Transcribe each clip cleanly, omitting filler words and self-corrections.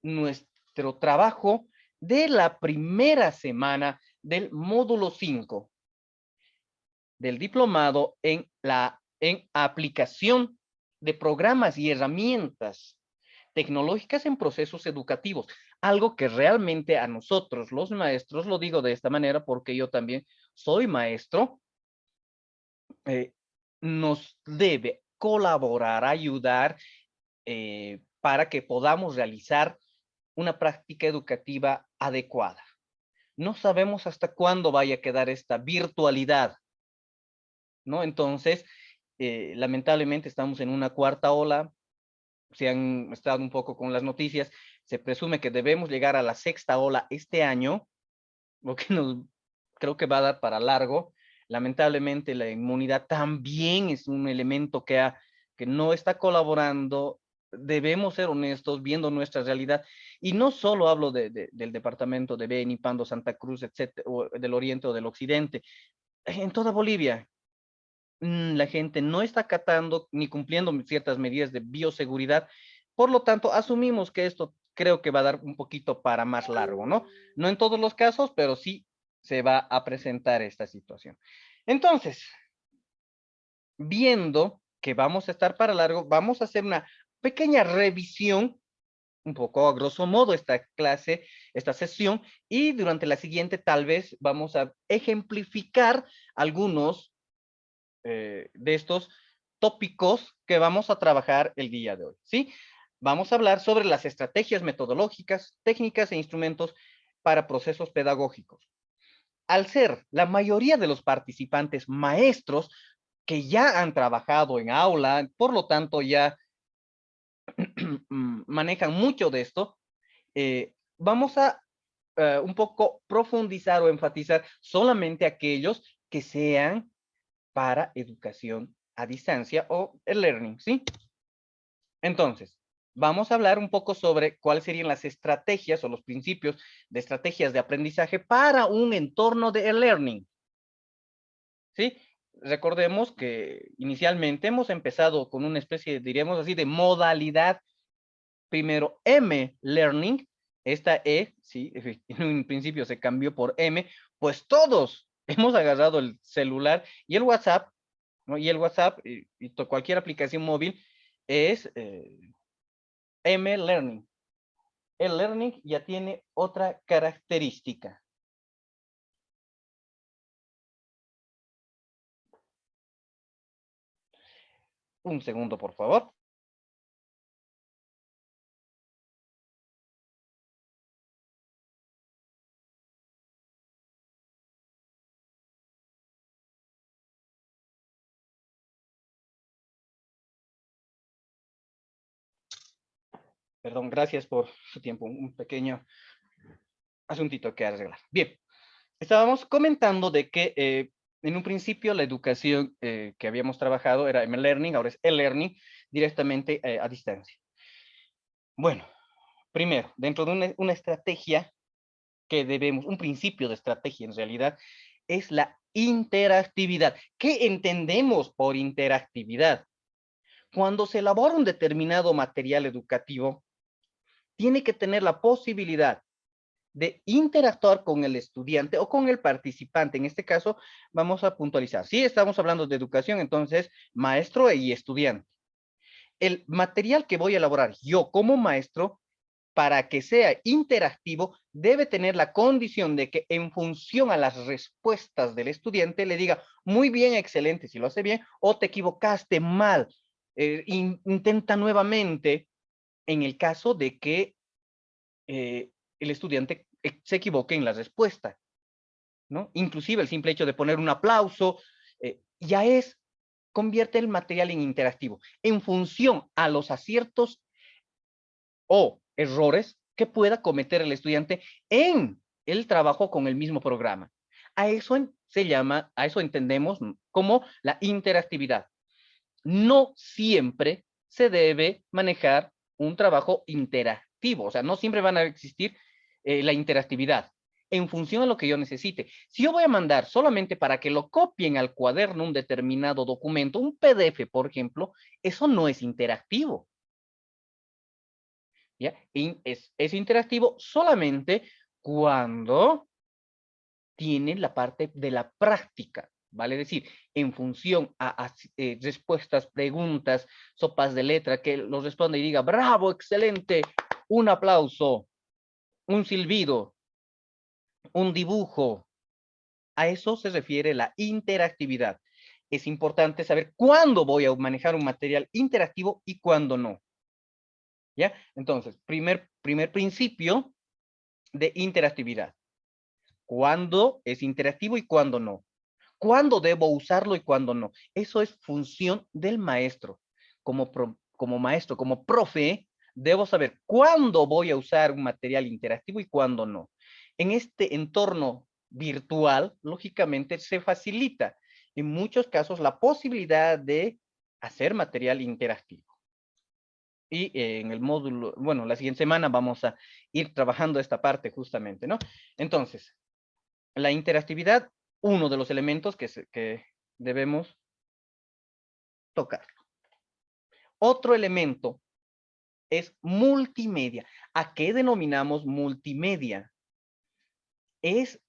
nuestro trabajo de la primera semana del módulo 5 del diplomado en aplicación de programas y herramientas tecnológicas en procesos educativos. Algo que realmente a nosotros, los maestros, lo digo de esta manera porque yo también soy maestro, eh, nos debe colaborar, ayudar para que podamos realizar una práctica educativa adecuada. No sabemos hasta cuándo vaya a quedar esta virtualidad, ¿no? Entonces, lamentablemente estamos en una cuarta ola, se han estado un poco con las noticias, se presume que debemos llegar a la sexta ola este año, lo que nos creo que va a dar para largo. Lamentablemente la inmunidad también es un elemento que no está colaborando. Debemos ser honestos viendo nuestra realidad. Y no solo hablo del departamento de Beni, Pando, Santa Cruz, etcétera, o del oriente o del occidente. En toda Bolivia, la gente no está acatando ni cumpliendo ciertas medidas de bioseguridad. Por lo tanto, asumimos que esto creo que va a dar un poquito para más largo, ¿no? No en todos los casos, pero sí se va a presentar esta situación. Entonces, viendo que vamos a estar para largo, vamos a hacer una pequeña revisión, un poco a grosso modo, esta clase, esta sesión, y durante la siguiente tal vez vamos a ejemplificar algunos de estos tópicos que vamos a trabajar el día de hoy, ¿sí? Vamos a hablar sobre las estrategias metodológicas, técnicas e instrumentos para procesos pedagógicos. Al ser la mayoría de los participantes maestros que ya han trabajado en aula, por lo tanto ya manejan mucho de esto, vamos a un poco profundizar o enfatizar solamente aquellos que sean para educación a distancia o el learning, ¿sí? Entonces, vamos a hablar un poco sobre cuáles serían las estrategias o los principios de estrategias de aprendizaje para un entorno de e-learning, ¿sí? Recordemos que inicialmente hemos empezado con una especie, diríamos así, de modalidad, primero M-Learning, esta E, sí, en un principio se cambió por M, pues todos hemos agarrado el celular y el WhatsApp, ¿no? Y el WhatsApp y cualquier aplicación móvil es M-Learning. El learning ya tiene otra característica. Un segundo, por favor. Perdón, gracias por su tiempo. Un pequeño asuntito que arreglar. Bien, estábamos comentando de que en un principio la educación que habíamos trabajado era M-Learning, ahora es e-Learning, directamente a distancia. Bueno, primero, dentro de una estrategia que debemos, un principio de estrategia en realidad, es la interactividad. ¿Qué entendemos por interactividad? Cuando se elabora un determinado material educativo, tiene que tener la posibilidad de interactuar con el estudiante o con el participante. En este caso, vamos a puntualizar. Si estamos hablando de educación, entonces, maestro y estudiante. El material que voy a elaborar yo como maestro, para que sea interactivo, debe tener la condición de que en función a las respuestas del estudiante le diga, muy bien, excelente, si lo hace bien, o te equivocaste mal, intenta nuevamente, en el caso de que el estudiante se equivoque en la respuesta, ¿no? Inclusive el simple hecho de poner un aplauso, ya convierte el material en interactivo, en función a los aciertos o errores que pueda cometer el estudiante en el trabajo con el mismo programa. A eso se llama, a eso entendemos como la interactividad. No siempre se debe manejar un trabajo interactivo, o sea, no siempre van a existir la interactividad en función a lo que yo necesite. Si yo voy a mandar solamente para que lo copien al cuaderno un determinado documento, un PDF, por ejemplo, eso no es interactivo. ¿ya? Es interactivo solamente cuando tiene la parte de la práctica, ¿vale? Es decir, en función a respuestas, preguntas, sopas de letra, que los responda y diga, bravo, excelente, un aplauso, un silbido, un dibujo. A eso se refiere la interactividad. Es importante saber cuándo voy a manejar un material interactivo y cuándo no. ¿Ya? Entonces, primer principio de interactividad. ¿Cuándo es interactivo y cuándo no? ¿Cuándo debo usarlo y cuándo no? Eso es función del maestro. Como maestro, como profe, debo saber cuándo voy a usar un material interactivo y cuándo no. En este entorno virtual, lógicamente, se facilita en muchos casos la posibilidad de hacer material interactivo. Y en el módulo, bueno, la siguiente semana vamos a ir trabajando esta parte justamente, ¿no? Entonces, la interactividad, uno de los elementos que debemos tocar. Otro elemento es multimedia. ¿A qué denominamos multimedia? Es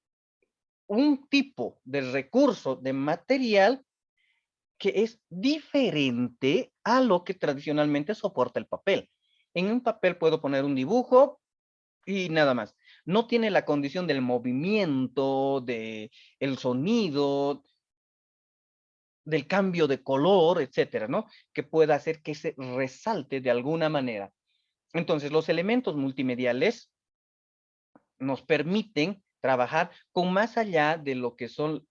un tipo de recurso, de material que es diferente a lo que tradicionalmente soporta el papel. En un papel puedo poner un dibujo y nada más. No tiene la condición del movimiento, de el sonido, del cambio de color, etcétera, ¿no? Que pueda hacer que se resalte de alguna manera. Entonces, los elementos multimediales nos permiten trabajar con más allá de lo que son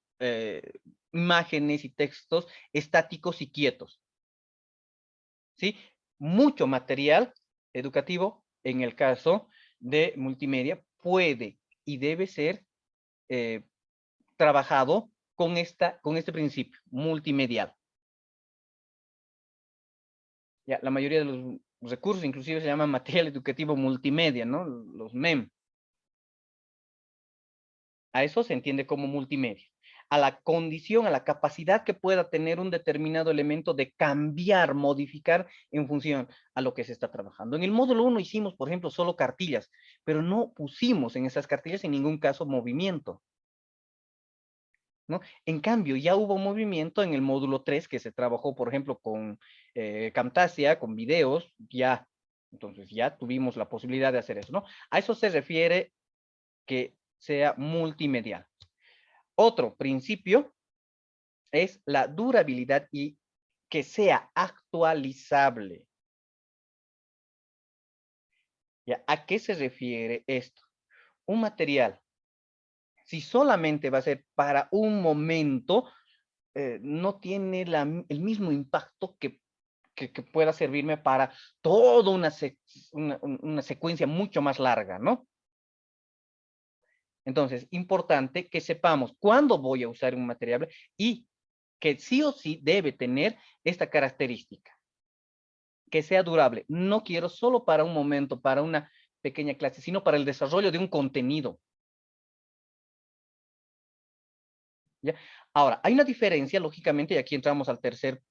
imágenes y textos estáticos y quietos, ¿sí? Mucho material educativo, en el caso de multimedia, puede y debe ser eh, trabajado con este principio multimedial. Ya, la mayoría de los recursos inclusive se llaman material educativo multimedia, ¿no? Los MEM. A eso se entiende como multimedia. A la condición, a la capacidad que pueda tener un determinado elemento de cambiar, modificar en función a lo que se está trabajando. En el módulo 1 hicimos, por ejemplo, solo cartillas, pero no pusimos en esas cartillas en ningún caso movimiento, ¿no? En cambio, ya hubo movimiento en el módulo 3 que se trabajó, por ejemplo, con Camtasia, con videos, ya. Entonces ya tuvimos la posibilidad de hacer eso, ¿no? A eso se refiere que sea multimedial. Otro principio es la durabilidad y que sea actualizable. ¿Ya? ¿A qué se refiere esto? Un material, si solamente va a ser para un momento, no tiene el mismo impacto que pueda servirme para toda una secuencia mucho más larga, ¿no? Entonces, importante que sepamos cuándo voy a usar un material y que sí o sí debe tener esta característica, que sea durable. No quiero solo para un momento, para una pequeña clase, sino para el desarrollo de un contenido. ¿Ya? Ahora, hay una diferencia, lógicamente, y aquí entramos al tercer,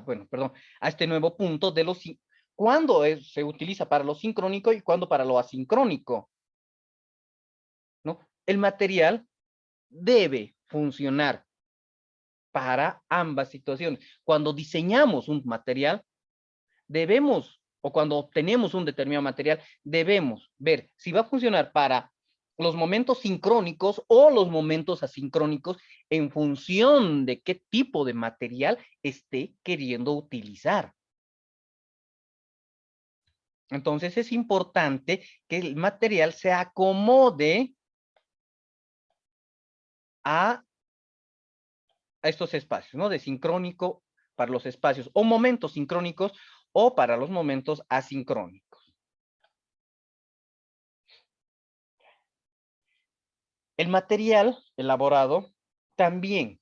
bueno, perdón, a este nuevo punto de los, cuándo se utiliza para lo sincrónico y cuándo para lo asincrónico, ¿no? El material debe funcionar para ambas situaciones. Cuando diseñamos un material, debemos, o cuando obtenemos un determinado material, debemos ver si va a funcionar para los momentos sincrónicos o los momentos asincrónicos en función de qué tipo de material esté queriendo utilizar. Entonces es importante que el material se acomode a estos espacios, ¿no? De sincrónico para los espacios o momentos sincrónicos o para los momentos asincrónicos. El material elaborado también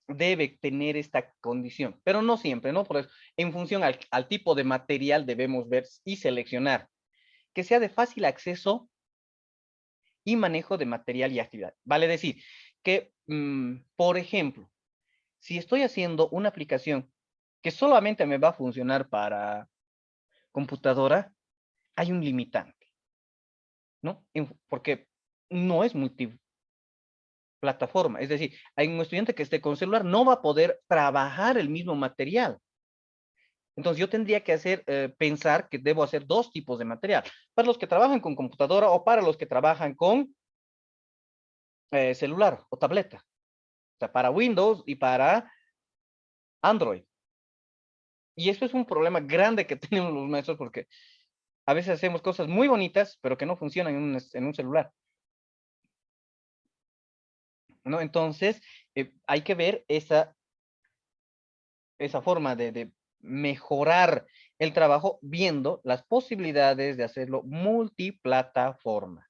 debe tener esta condición, pero no siempre, ¿no? Por eso, en función al tipo de material debemos ver y seleccionar que sea de fácil acceso y manejo de material y actividad. Vale decir que, por ejemplo, si estoy haciendo una aplicación que solamente me va a funcionar para computadora, hay un limitante, ¿no? Porque no es multiplataforma. Es decir, hay un estudiante que esté con celular, no va a poder trabajar el mismo material. Entonces yo tendría que pensar que debo hacer dos tipos de material, para los que trabajan con computadora o para los que trabajan con celular o tableta. O sea, para Windows y para Android. Y eso es un problema grande que tenemos los maestros porque a veces hacemos cosas muy bonitas, pero que no funcionan en un celular, ¿no? Entonces, hay que ver esa forma de mejorar el trabajo viendo las posibilidades de hacerlo multiplataforma.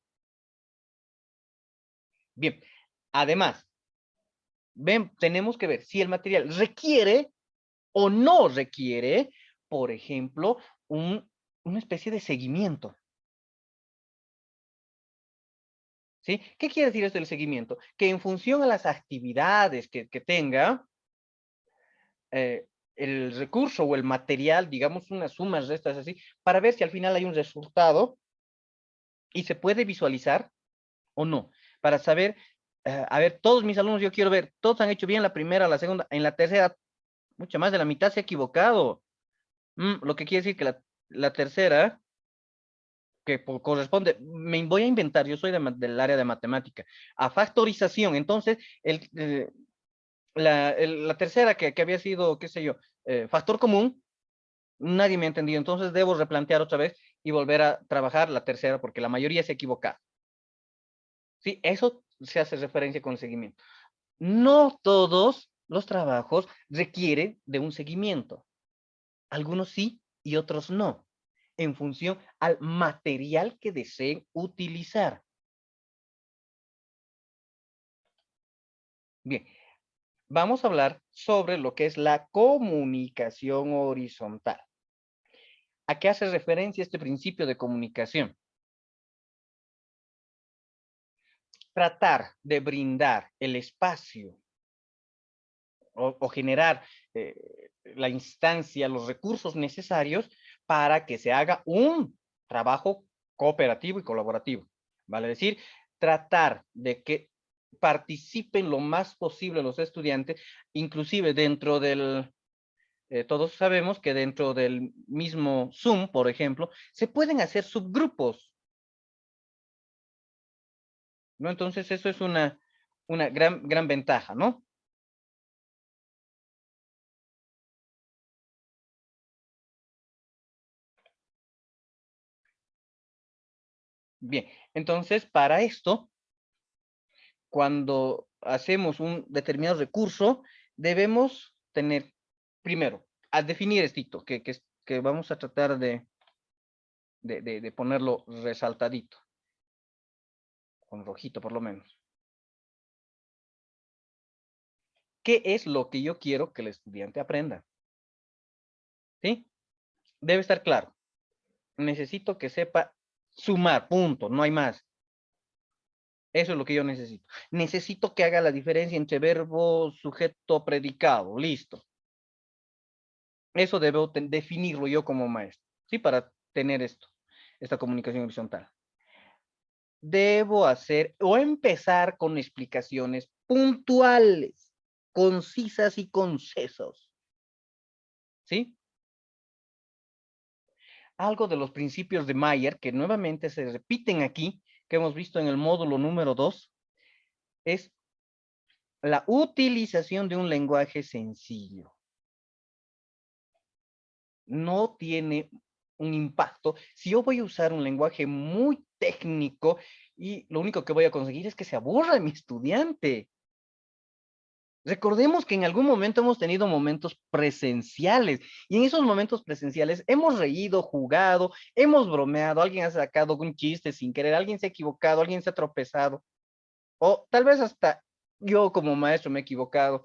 Bien, además, tenemos que ver si el material requiere o no requiere, por ejemplo, una especie de seguimiento. ¿Sí? ¿Qué quiere decir esto del seguimiento? Que en función a las actividades que tenga, el recurso o el material, digamos unas sumas, restas así, para ver si al final hay un resultado y se puede visualizar o no, para saber, a ver, todos mis alumnos, yo quiero ver, todos han hecho bien la primera, la segunda, en la tercera, mucha más de la mitad se ha equivocado. Lo que quiere decir que la tercera, que corresponde, me voy a inventar, yo soy del área de matemática, a factorización, entonces, la tercera que había sido, qué sé yo, factor común, nadie me ha entendido, entonces debo replantear otra vez y volver a trabajar la tercera porque la mayoría se equivoca. Sí, eso se hace referencia con el seguimiento. No todos los trabajos requieren de un seguimiento. Algunos sí y otros no, en función al material que deseen utilizar. Bien, vamos a hablar sobre lo que es la comunicación horizontal. ¿A qué hace referencia este principio de comunicación? Tratar de brindar el espacio o generar la instancia, los recursos necesarios para que se haga un trabajo cooperativo y colaborativo. Vale decir, tratar de que participen lo más posible los estudiantes, inclusive dentro todos sabemos que dentro del mismo Zoom, por ejemplo, se pueden hacer subgrupos, ¿no? Entonces eso es una gran ventaja, ¿no? Bien, entonces para esto, cuando hacemos un determinado recurso, debemos tener, primero, a definir esto, que vamos a tratar de ponerlo resaltadito, con rojito por lo menos. ¿Qué es lo que yo quiero que el estudiante aprenda? ¿Sí? Debe estar claro. Necesito que sepa sumar, punto, no hay más. Eso es lo que yo necesito. Necesito que haga la diferencia entre verbo, sujeto, predicado. Listo. Eso debo definirlo yo como maestro, ¿sí? Para tener esta comunicación horizontal. Debo hacer o empezar con explicaciones puntuales, concisas y concesos, ¿sí? Algo de los principios de Mayer, que nuevamente se repiten aquí, que hemos visto en el módulo número 2, es la utilización de un lenguaje sencillo. No tiene un impacto si yo voy a usar un lenguaje muy técnico y lo único que voy a conseguir es que se aburra mi estudiante. Recordemos que en algún momento hemos tenido momentos presenciales y en esos momentos presenciales hemos reído, jugado, hemos bromeado, alguien ha sacado un chiste sin querer, alguien se ha equivocado, alguien se ha tropezado o tal vez hasta yo como maestro me he equivocado,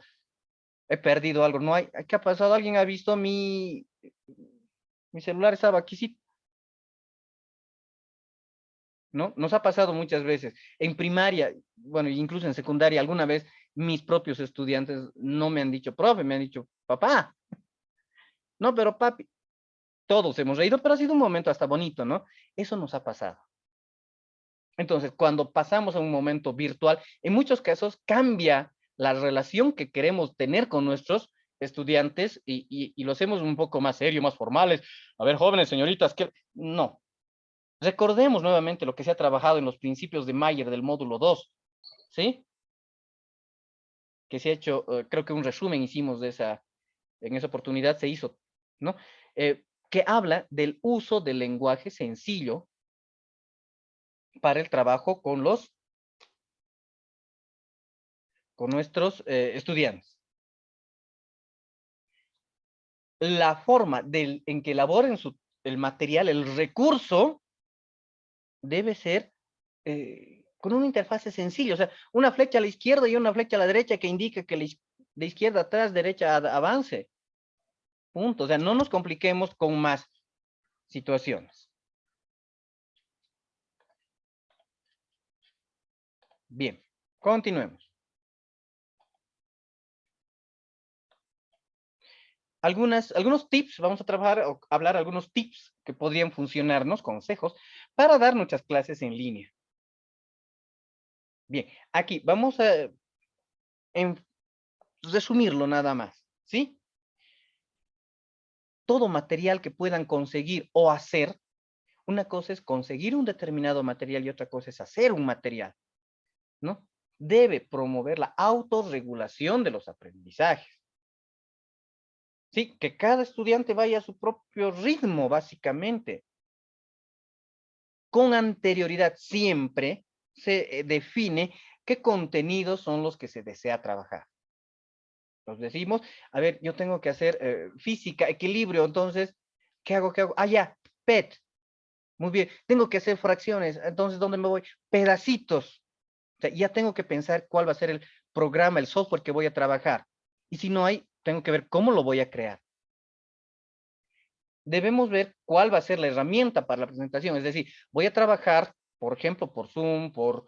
he perdido algo, no hay, ¿qué ha pasado? ¿Alguien ha visto mi celular estaba aquí? Sí, ¿no? Nos ha pasado muchas veces. En primaria, bueno, incluso en secundaria, alguna vez mis propios estudiantes no me han dicho, profe, me han dicho, papá. No, pero papi. todos hemos reído, pero ha sido un momento hasta bonito, ¿no? Eso nos ha pasado. Entonces, cuando pasamos a un momento virtual, en muchos casos cambia la relación que queremos tener con nuestros estudiantes y lo hacemos un poco más serio, más formales. A ver, jóvenes, señoritas, que no. Recordemos nuevamente lo que se ha trabajado en los principios de Mayer del módulo 2, ¿sí? Que se ha hecho, creo que un resumen hicimos de en esa oportunidad se hizo, ¿no? Que habla del uso del lenguaje sencillo para el trabajo con nuestros estudiantes. La forma en que elaboren el material, el recurso, debe ser con una interfase sencilla, o sea, una flecha a la izquierda y una flecha a la derecha que indica que de izquierda atrás, derecha avance. Punto. O sea, no nos compliquemos con más situaciones. Bien, continuemos. Algunos tips, vamos a trabajar o hablar algunos tips que podrían funcionarnos, consejos, para dar nuestras clases en línea. Bien, aquí vamos a resumirlo nada más, ¿sí? Todo material que puedan conseguir o hacer, una cosa es conseguir un determinado material y otra cosa es hacer un material, ¿no? Debe promover la autorregulación de los aprendizajes. Sí, que cada estudiante vaya a su propio ritmo, básicamente. Con anterioridad siempre se define qué contenidos son los que se desea trabajar. Nos decimos, a ver, yo tengo que hacer física, equilibrio, entonces, ¿qué hago? ¿Qué hago? Ah, ya, PET. Muy bien, tengo que hacer fracciones, entonces, ¿dónde me voy? Pedacitos. O sea, ya tengo que pensar cuál va a ser el programa, el software que voy a trabajar. Y si no hay, tengo que ver cómo lo voy a crear. Debemos ver cuál va a ser la herramienta para la presentación. Es decir, voy a trabajar, por ejemplo, por Zoom, por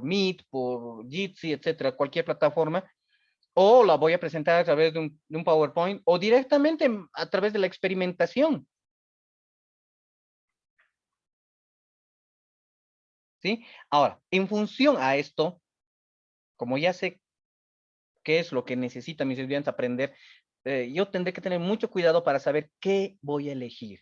Meet, por Jitsi, etcétera, cualquier plataforma, o la voy a presentar a través de un PowerPoint o directamente a través de la experimentación. ¿Sí? Ahora, en función a esto, como ya sé qué es lo que necesitan mis estudiantes aprender, yo tendré que tener mucho cuidado para saber qué voy a elegir.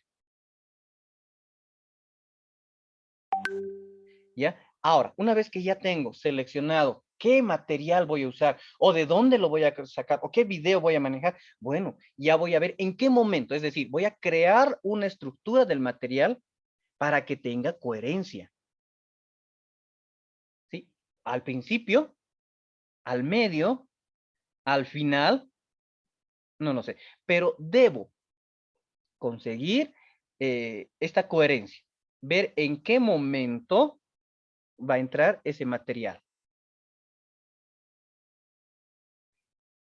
¿Ya? Ahora, una vez que ya tengo seleccionado qué material voy a usar o de dónde lo voy a sacar o qué video voy a manejar, bueno, ya voy a ver en qué momento, es decir, voy a crear una estructura del material para que tenga coherencia. ¿Sí? Al principio, al medio, al final, no lo sé, pero debo conseguir esta coherencia, ver en qué momento va a entrar ese material.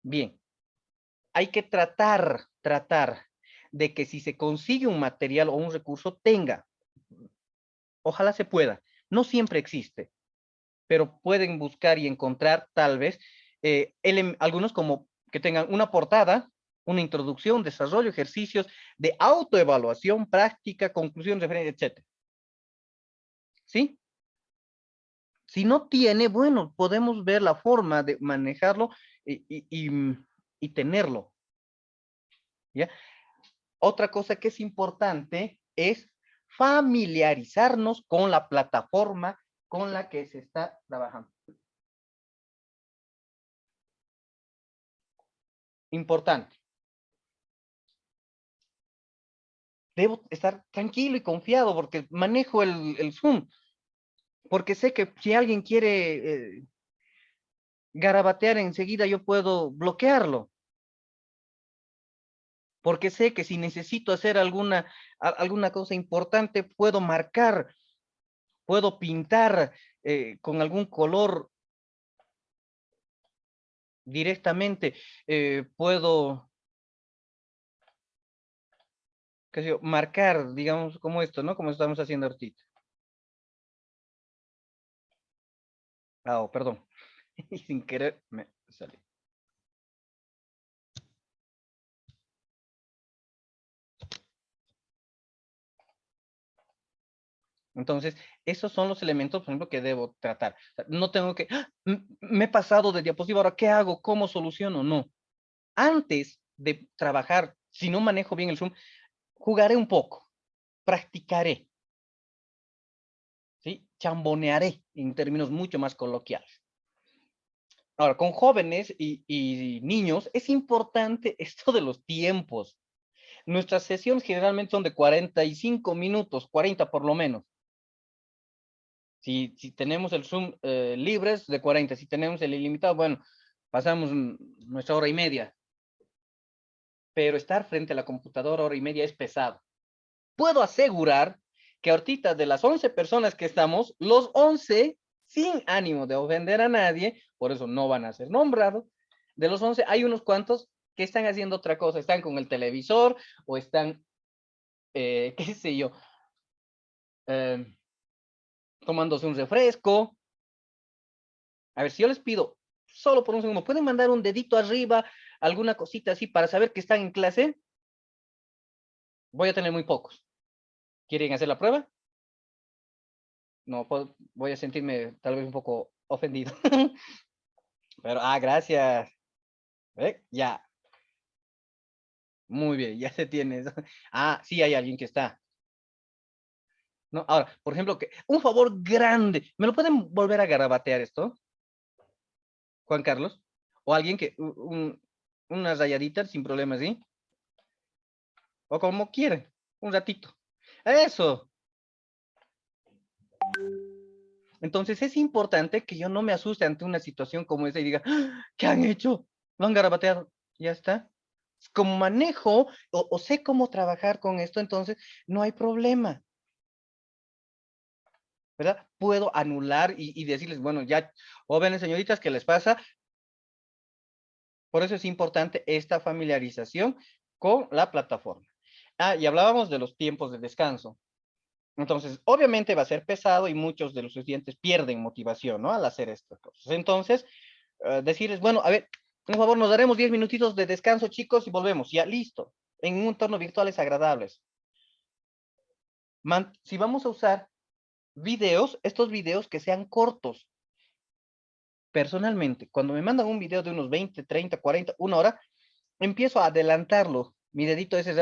Bien, hay que tratar de que si se consigue un material o un recurso, tenga, ojalá se pueda, no siempre existe, pero pueden buscar y encontrar tal vez algunos como que tengan una portada, una introducción, desarrollo, ejercicios de autoevaluación, práctica, conclusión, referencia, etcétera. ¿Sí? Si no tiene, bueno, podemos ver la forma de manejarlo y tenerlo, ¿ya? Otra cosa que es importante es familiarizarnos con la plataforma con la que se está trabajando. Importante. Debo estar tranquilo y confiado porque manejo el Zoom, porque sé que si alguien quiere garabatear enseguida, yo puedo bloquearlo, porque sé que si necesito hacer alguna cosa importante, puedo marcar, puedo pintar con algún color directamente, puedo, qué sé yo, marcar, digamos, como esto, ¿no? Como estamos haciendo ahorita. Ah, oh, perdón, y sin querer me salió. Entonces, esos son los elementos, por ejemplo, que debo tratar. O sea, no tengo que, ¡ah! Me he pasado de diapositiva, ahora, ¿qué hago? ¿Cómo soluciono? No. Antes de trabajar, si no manejo bien el Zoom, jugaré un poco, practicaré, ¿sí? Chambonearé en términos mucho más coloquiales. Ahora, con jóvenes y niños es importante esto de los tiempos. Nuestras sesiones generalmente son de 45 minutos, 40 por lo menos. Si tenemos el Zoom libres, de 40. Si tenemos el ilimitado, bueno, pasamos nuestra hora y media. Pero estar frente a la computadora hora y media es pesado. Puedo asegurar que ahorita de las 11 personas que estamos, los 11, sin ánimo de ofender a nadie, por eso no van a ser nombrados, de los 11 hay unos cuantos que están haciendo otra cosa, están con el televisor o están, qué sé yo, eh, tomándose un refresco. A ver, si yo les pido, solo por un segundo, ¿pueden mandar un dedito arriba, alguna cosita así para saber que están en clase? Voy a tener muy pocos. ¿Quieren hacer la prueba? No, voy a sentirme tal vez un poco ofendido. Pero, gracias. Ya. Muy bien, ya se tiene eso. Sí hay alguien que está. ¿No? Ahora, por ejemplo, un favor grande. ¿Me lo pueden volver a garabatear esto, Juan Carlos? O alguien que, unas rayaditas sin problemas, ¿sí? O como quieren, un ratito. Eso. Entonces es importante que yo no me asuste ante una situación como esa y diga, ¿qué han hecho? ¿Lo han garabateado? Ya está. Como manejo o sé cómo trabajar con esto, entonces no hay problema, ¿verdad? Puedo anular y decirles, bueno, ya, jóvenes señoritas, ¿qué les pasa? Por eso es importante esta familiarización con la plataforma. Y hablábamos de los tiempos de descanso. Entonces, obviamente va a ser pesado y muchos de los estudiantes pierden motivación, ¿no? Al hacer estas cosas. Entonces, decirles, bueno, a ver, por favor, nos daremos 10 minutitos de descanso, chicos, y volvemos. Ya, listo. En un entorno virtual es agradables. Si vamos a usar videos, estos videos que sean cortos. Personalmente, cuando me mandan un video de unos 20, 30, 40, una hora, empiezo a adelantarlo. Mi dedito ese,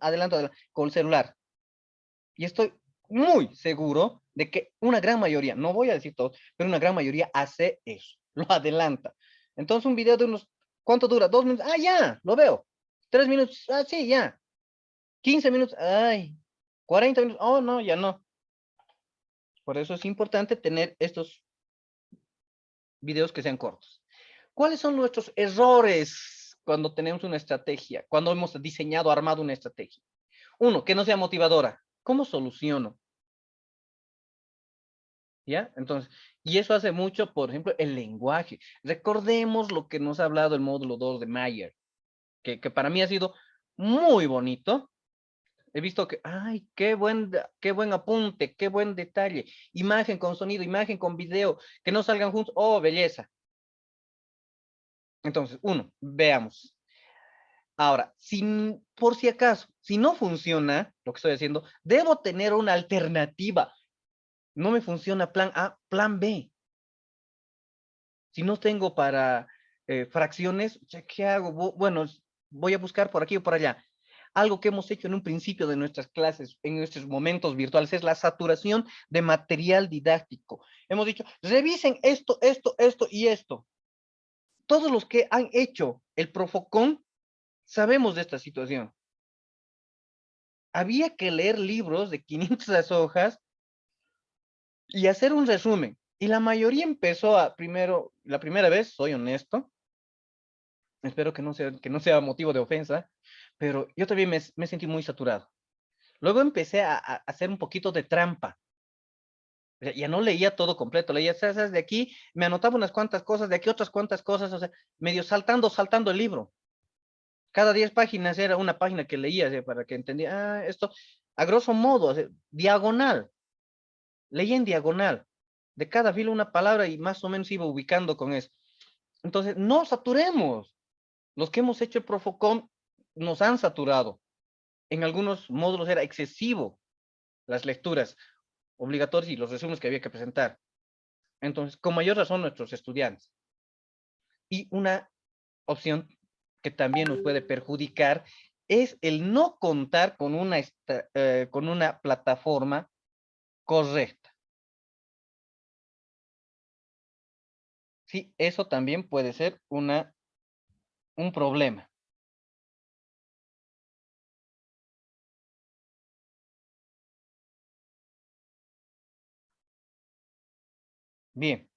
adelanto con el celular. Y estoy muy seguro de que una gran mayoría, no voy a decir todos, pero una gran mayoría hace eso, lo adelanta. Entonces un video de unos, ¿cuánto dura? 2 minutos, ya, lo veo. 3 minutos, sí, ya. 15 minutos, 40 minutos, oh, no, ya no. Por eso es importante tener estos videos que sean cortos. ¿Cuáles son nuestros errores cuando tenemos una estrategia, cuando hemos diseñado, armado una estrategia? Uno, que no sea motivadora. ¿Cómo soluciono? ¿Ya? Entonces, y eso hace mucho, por ejemplo, el lenguaje. Recordemos lo que nos ha hablado el módulo 2 de Mayer, que para mí ha sido muy bonito. He visto que, qué buen apunte, qué buen detalle. Imagen con sonido, imagen con video, que no salgan juntos. Oh, belleza. Entonces, uno, veamos. Ahora, por si acaso, si no funciona lo que estoy haciendo, debo tener una alternativa. No me funciona plan A, plan B. Si no tengo para fracciones, ¿qué hago? Bueno, voy a buscar por aquí o por allá. Algo que hemos hecho en un principio de nuestras clases, en nuestros momentos virtuales, es la saturación de material didáctico. Hemos dicho, revisen esto, esto, esto y esto. Todos los que han hecho el Profocon sabemos de esta situación. Había que leer libros de 500 hojas y hacer un resumen. Y la mayoría empezó la primera vez, soy honesto, espero que no sea motivo de ofensa, pero yo también me sentí muy saturado. Luego empecé a hacer un poquito de trampa. Ya no leía todo completo, leía, ¿sabes? De aquí, me anotaba unas cuantas cosas, de aquí otras cuantas cosas, o sea, medio saltando el libro. Cada 10 páginas era una página que leía, para que entendía, esto, a grosso modo, diagonal, leía en diagonal, de cada filo una palabra y más o menos iba ubicando con eso. Entonces, no saturemos. Los que hemos hecho el Profocom nos han saturado. En algunos módulos era excesivo las lecturas. obligatorios y los resúmenes que había que presentar. Entonces, con mayor razón nuestros estudiantes. Y una opción que también nos puede perjudicar es el no contar con una plataforma correcta. Sí, eso también puede ser un problema. Bien,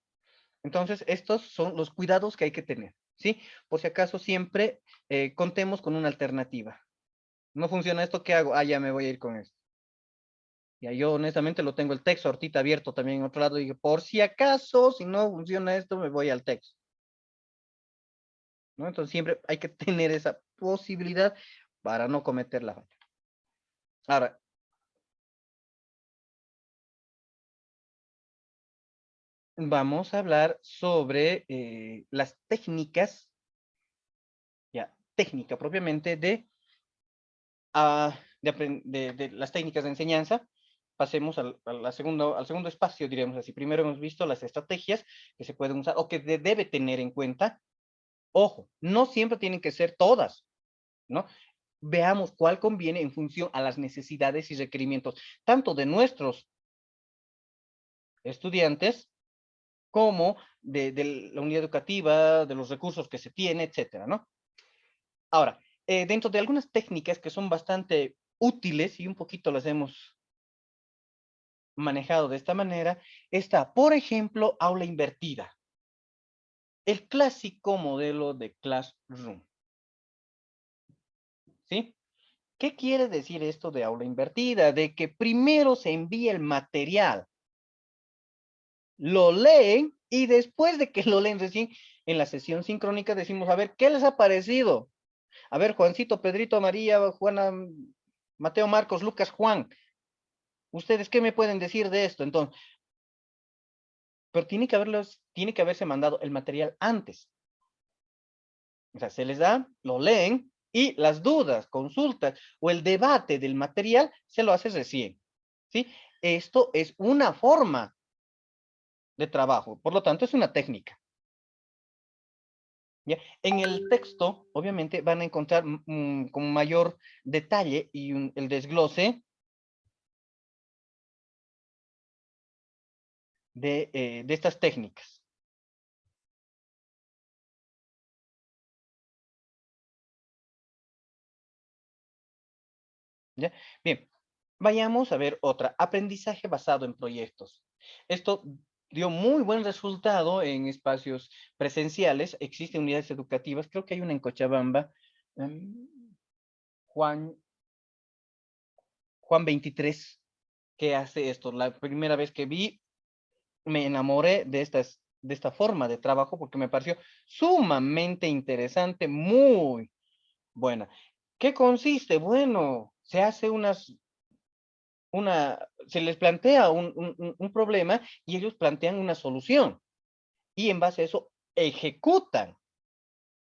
entonces estos son los cuidados que hay que tener, ¿sí? Por si acaso siempre contemos con una alternativa. No funciona esto, ¿qué hago? Ah, ya me voy a ir con esto. Ya yo honestamente lo tengo el texto ahorita abierto también en otro lado y digo, por si acaso, si no funciona esto, me voy al texto, ¿no? Entonces siempre hay que tener esa posibilidad para no cometer la falla. Ahora, vamos a hablar sobre las técnicas, ya, técnica propiamente de las técnicas de enseñanza. Pasemos al segundo espacio, diremos así. Primero hemos visto las estrategias que se pueden usar o que debe tener en cuenta. Ojo, no siempre tienen que ser todas, ¿no? Veamos cuál conviene en función a las necesidades y requerimientos, tanto de nuestros estudiantes como de la unidad educativa, de los recursos que se tiene, etcétera, ¿no? Ahora, dentro de algunas técnicas que son bastante útiles y un poquito las hemos manejado de esta manera, está, por ejemplo, aula invertida, el clásico modelo de classroom, ¿sí? ¿Qué quiere decir esto de aula invertida? De que primero se envía el material, lo leen y después de que lo leen recién en la sesión sincrónica decimos, a ver, ¿qué les ha parecido? A ver, Juancito, Pedrito, María, Juana, Mateo, Marcos, Lucas, Juan, ¿ustedes qué me pueden decir de esto? Entonces, pero tiene que haberse mandado el material antes. O sea, se les da, lo leen y las dudas, consultas o el debate del material se lo hace recién. ¿Sí? Esto es una forma de trabajo, por lo tanto es una técnica. ¿Ya? En el texto, obviamente, van a encontrar con mayor detalle y el desglose de estas técnicas. ¿Ya? Bien, vayamos a ver otra, aprendizaje basado en proyectos. Esto dio muy buen resultado en espacios presenciales, existen unidades educativas, creo que hay una en Cochabamba, em, Juan, Juan 23, que hace esto. La primera vez que vi, me enamoré de esta forma de trabajo porque me pareció sumamente interesante, muy buena. ¿Qué consiste? Bueno, se hace se les plantea un problema y ellos plantean una solución y en base a eso ejecutan.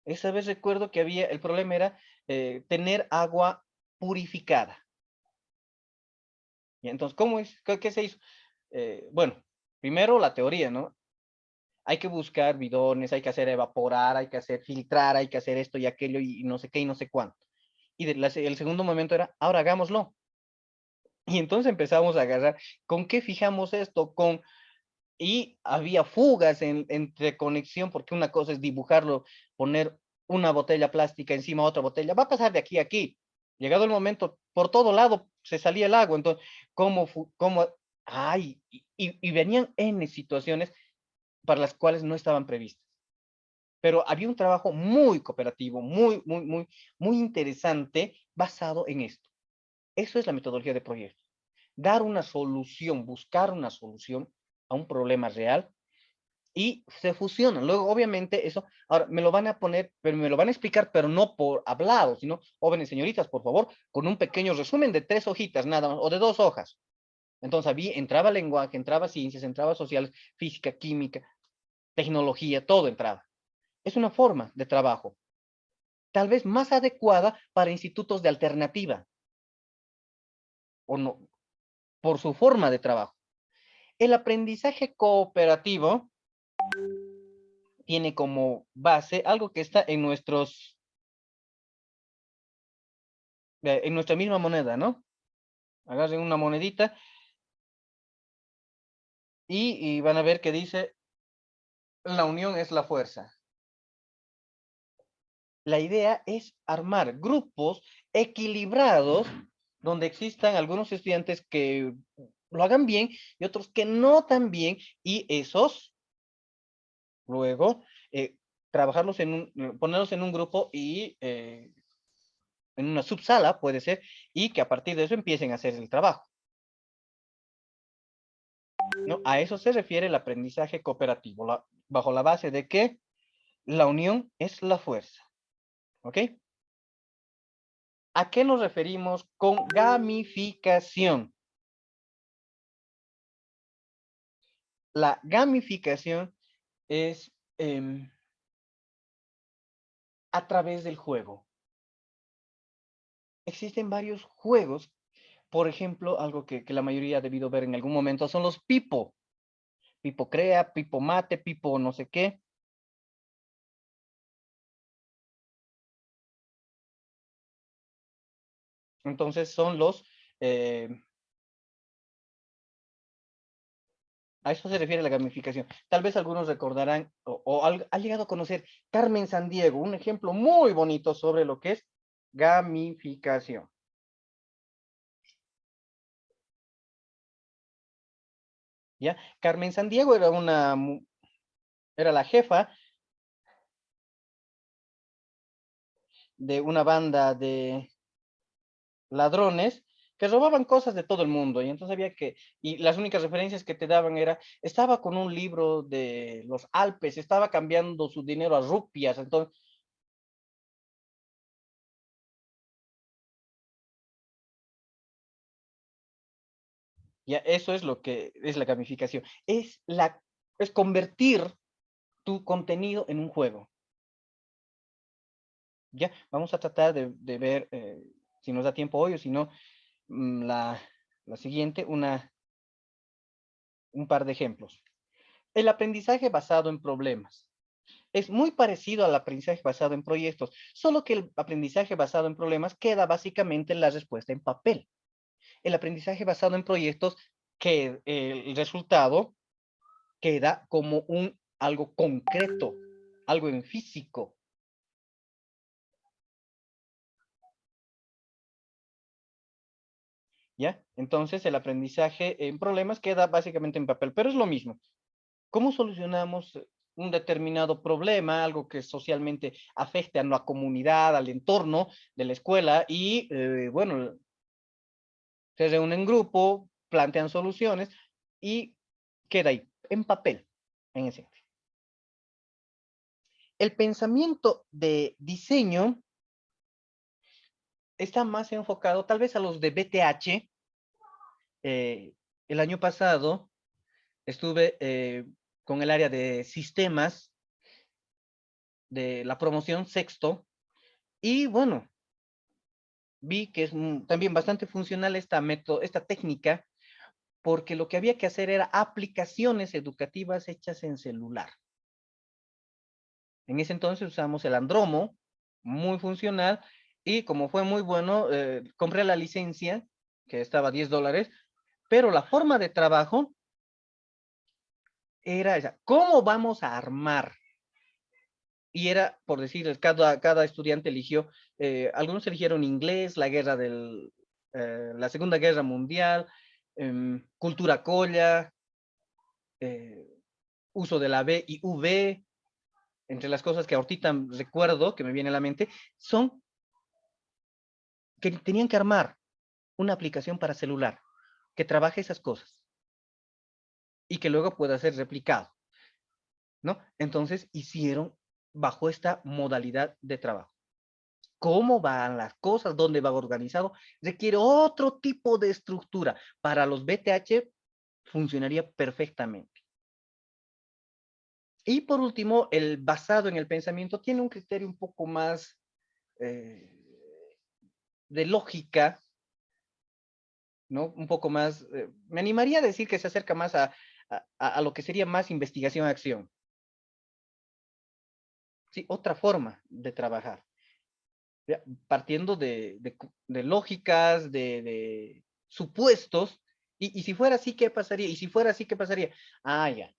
Esa vez recuerdo que el problema era tener agua purificada. Y entonces, ¿cómo es? ¿Qué se hizo? Bueno, primero la teoría, ¿no? Hay que buscar bidones, hay que hacer evaporar, hay que hacer filtrar, hay que hacer esto y aquello y no sé qué y no sé cuánto. Y el segundo momento era, ahora hagámoslo. Y entonces empezamos a agarrar, ¿con qué fijamos esto? Y había fugas entre conexión, porque una cosa es dibujarlo, poner una botella plástica encima de otra botella, va a pasar de aquí a aquí. Llegado el momento, por todo lado se salía el agua, entonces, ¿cómo? Ay, y venían N situaciones para las cuales no estaban previstas. Pero había un trabajo muy cooperativo, muy interesante basado en esto. Eso es la metodología de proyecto. Dar una solución, buscar una solución a un problema real y se fusionan. Luego, obviamente, eso, ahora me lo van a poner, pero me lo van a explicar, pero no por hablado, sino, jóvenes señoritas, por favor, con un pequeño resumen de 3 hojitas nada más, o de 2 hojas. Entonces, entraba lenguaje, entraba ciencias, entraba sociales, física, química, tecnología, todo entraba. Es una forma de trabajo, tal vez más adecuada para institutos de alternativa, o no, por su forma de trabajo. El aprendizaje cooperativo tiene como base algo que está en nuestra misma moneda, ¿no? Agarren una monedita y van a ver que dice, la unión es la fuerza. La idea es armar grupos equilibrados donde existan algunos estudiantes que lo hagan bien y otros que no tan bien, y esos luego trabajarlos ponerlos en un grupo y en una subsala, puede ser, y que a partir de eso empiecen a hacer el trabajo, ¿no? A eso se refiere el aprendizaje cooperativo, bajo la base de que la unión es la fuerza, ¿ok? ¿A qué nos referimos con gamificación? La gamificación es a través del juego. Existen varios juegos, por ejemplo, algo que la mayoría ha debido ver en algún momento son los Pipo. Pipo crea, Pipo mate, Pipo no sé qué. Entonces son a eso se refiere la gamificación. Tal vez algunos recordarán ha llegado a conocer Carmen Sandiego, un ejemplo muy bonito sobre lo que es gamificación. ¿Ya? Carmen Sandiego era la jefa de una banda de ladrones que robaban cosas de todo el mundo, y entonces y las únicas referencias que te daban estaba con un libro de los Alpes, estaba cambiando su dinero a rupias, entonces, ya eso es lo que es la gamificación, es convertir tu contenido en un juego. Ya, vamos a tratar de ver si nos da tiempo hoy o si no, la siguiente, un par de ejemplos. El aprendizaje basado en problemas. Es muy parecido al aprendizaje basado en proyectos, solo que el aprendizaje basado en problemas queda básicamente en la respuesta en papel. El aprendizaje basado en proyectos, que el resultado queda como algo concreto, algo en físico, ¿ya? Entonces el aprendizaje en problemas queda básicamente en papel, pero es lo mismo. ¿Cómo solucionamos un determinado problema, algo que socialmente afecte a la comunidad, al entorno de la escuela? Y bueno, se reúnen en grupo, plantean soluciones y queda ahí, en papel, en esencia. El pensamiento de diseño está más enfocado tal vez a los de BTH. Eh, el año pasado estuve con el área de sistemas de la promoción sexto, y bueno, vi que es también bastante funcional esta técnica, porque lo que había que hacer era aplicaciones educativas hechas en celular. En ese entonces usamos el Andromo, muy funcional, y como fue muy bueno, compré la licencia, que estaba a $10, pero la forma de trabajo era esa. ¿Cómo vamos a armar? Y era, por decir, cada estudiante eligió, algunos eligieron inglés, la Segunda Guerra Mundial, cultura colla, eh, uso de la B y V, entre las cosas que ahorita recuerdo, que me viene a la mente, son que tenían que armar una aplicación para celular que trabaje esas cosas y que luego pueda ser replicado, ¿no? Entonces hicieron bajo esta modalidad de trabajo. ¿Cómo van las cosas? ¿Dónde va organizado? Requiere otro tipo de estructura. Para los BTH funcionaría perfectamente. Y por último, el basado en el pensamiento tiene un criterio un poco más eh, de lógica, ¿no? Un poco más, me animaría a decir que se acerca más a lo que sería más investigación-acción. Sí, otra forma de trabajar. Ya, partiendo de lógicas, de supuestos, y si fuera así, ¿qué pasaría? Y si fuera así, ¿qué pasaría? Ah, ya.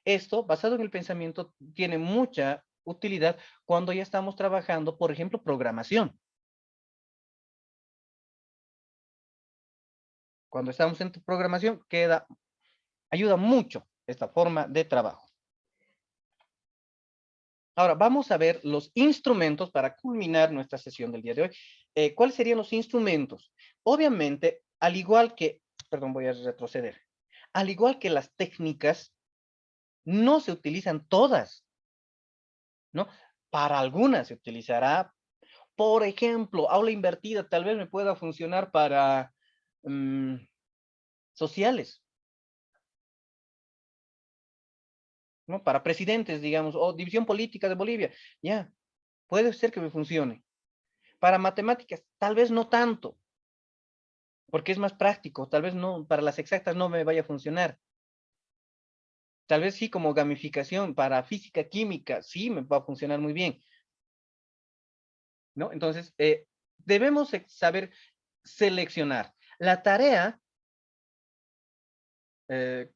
Esto, basado en el pensamiento, tiene mucha utilidad cuando ya estamos trabajando, por ejemplo, programación. Cuando estamos en programación, ayuda mucho esta forma de trabajo. Ahora, vamos a ver los instrumentos para culminar nuestra sesión del día de hoy. ¿Cuáles serían los instrumentos? Obviamente, al igual que, perdón, voy a retroceder. Al igual que las técnicas, no se utilizan todas, ¿no? Para algunas se utilizará, por ejemplo, aula invertida, tal vez me pueda funcionar para sociales, ¿no? Para presidentes, digamos, o división política de Bolivia, ya, puede ser que me funcione. Para matemáticas, tal vez no tanto, porque es más práctico, tal vez no, para las exactas no me vaya a funcionar. Tal vez sí como gamificación para física, química, sí me va a funcionar muy bien, ¿no? Entonces, debemos saber seleccionar. La tarea de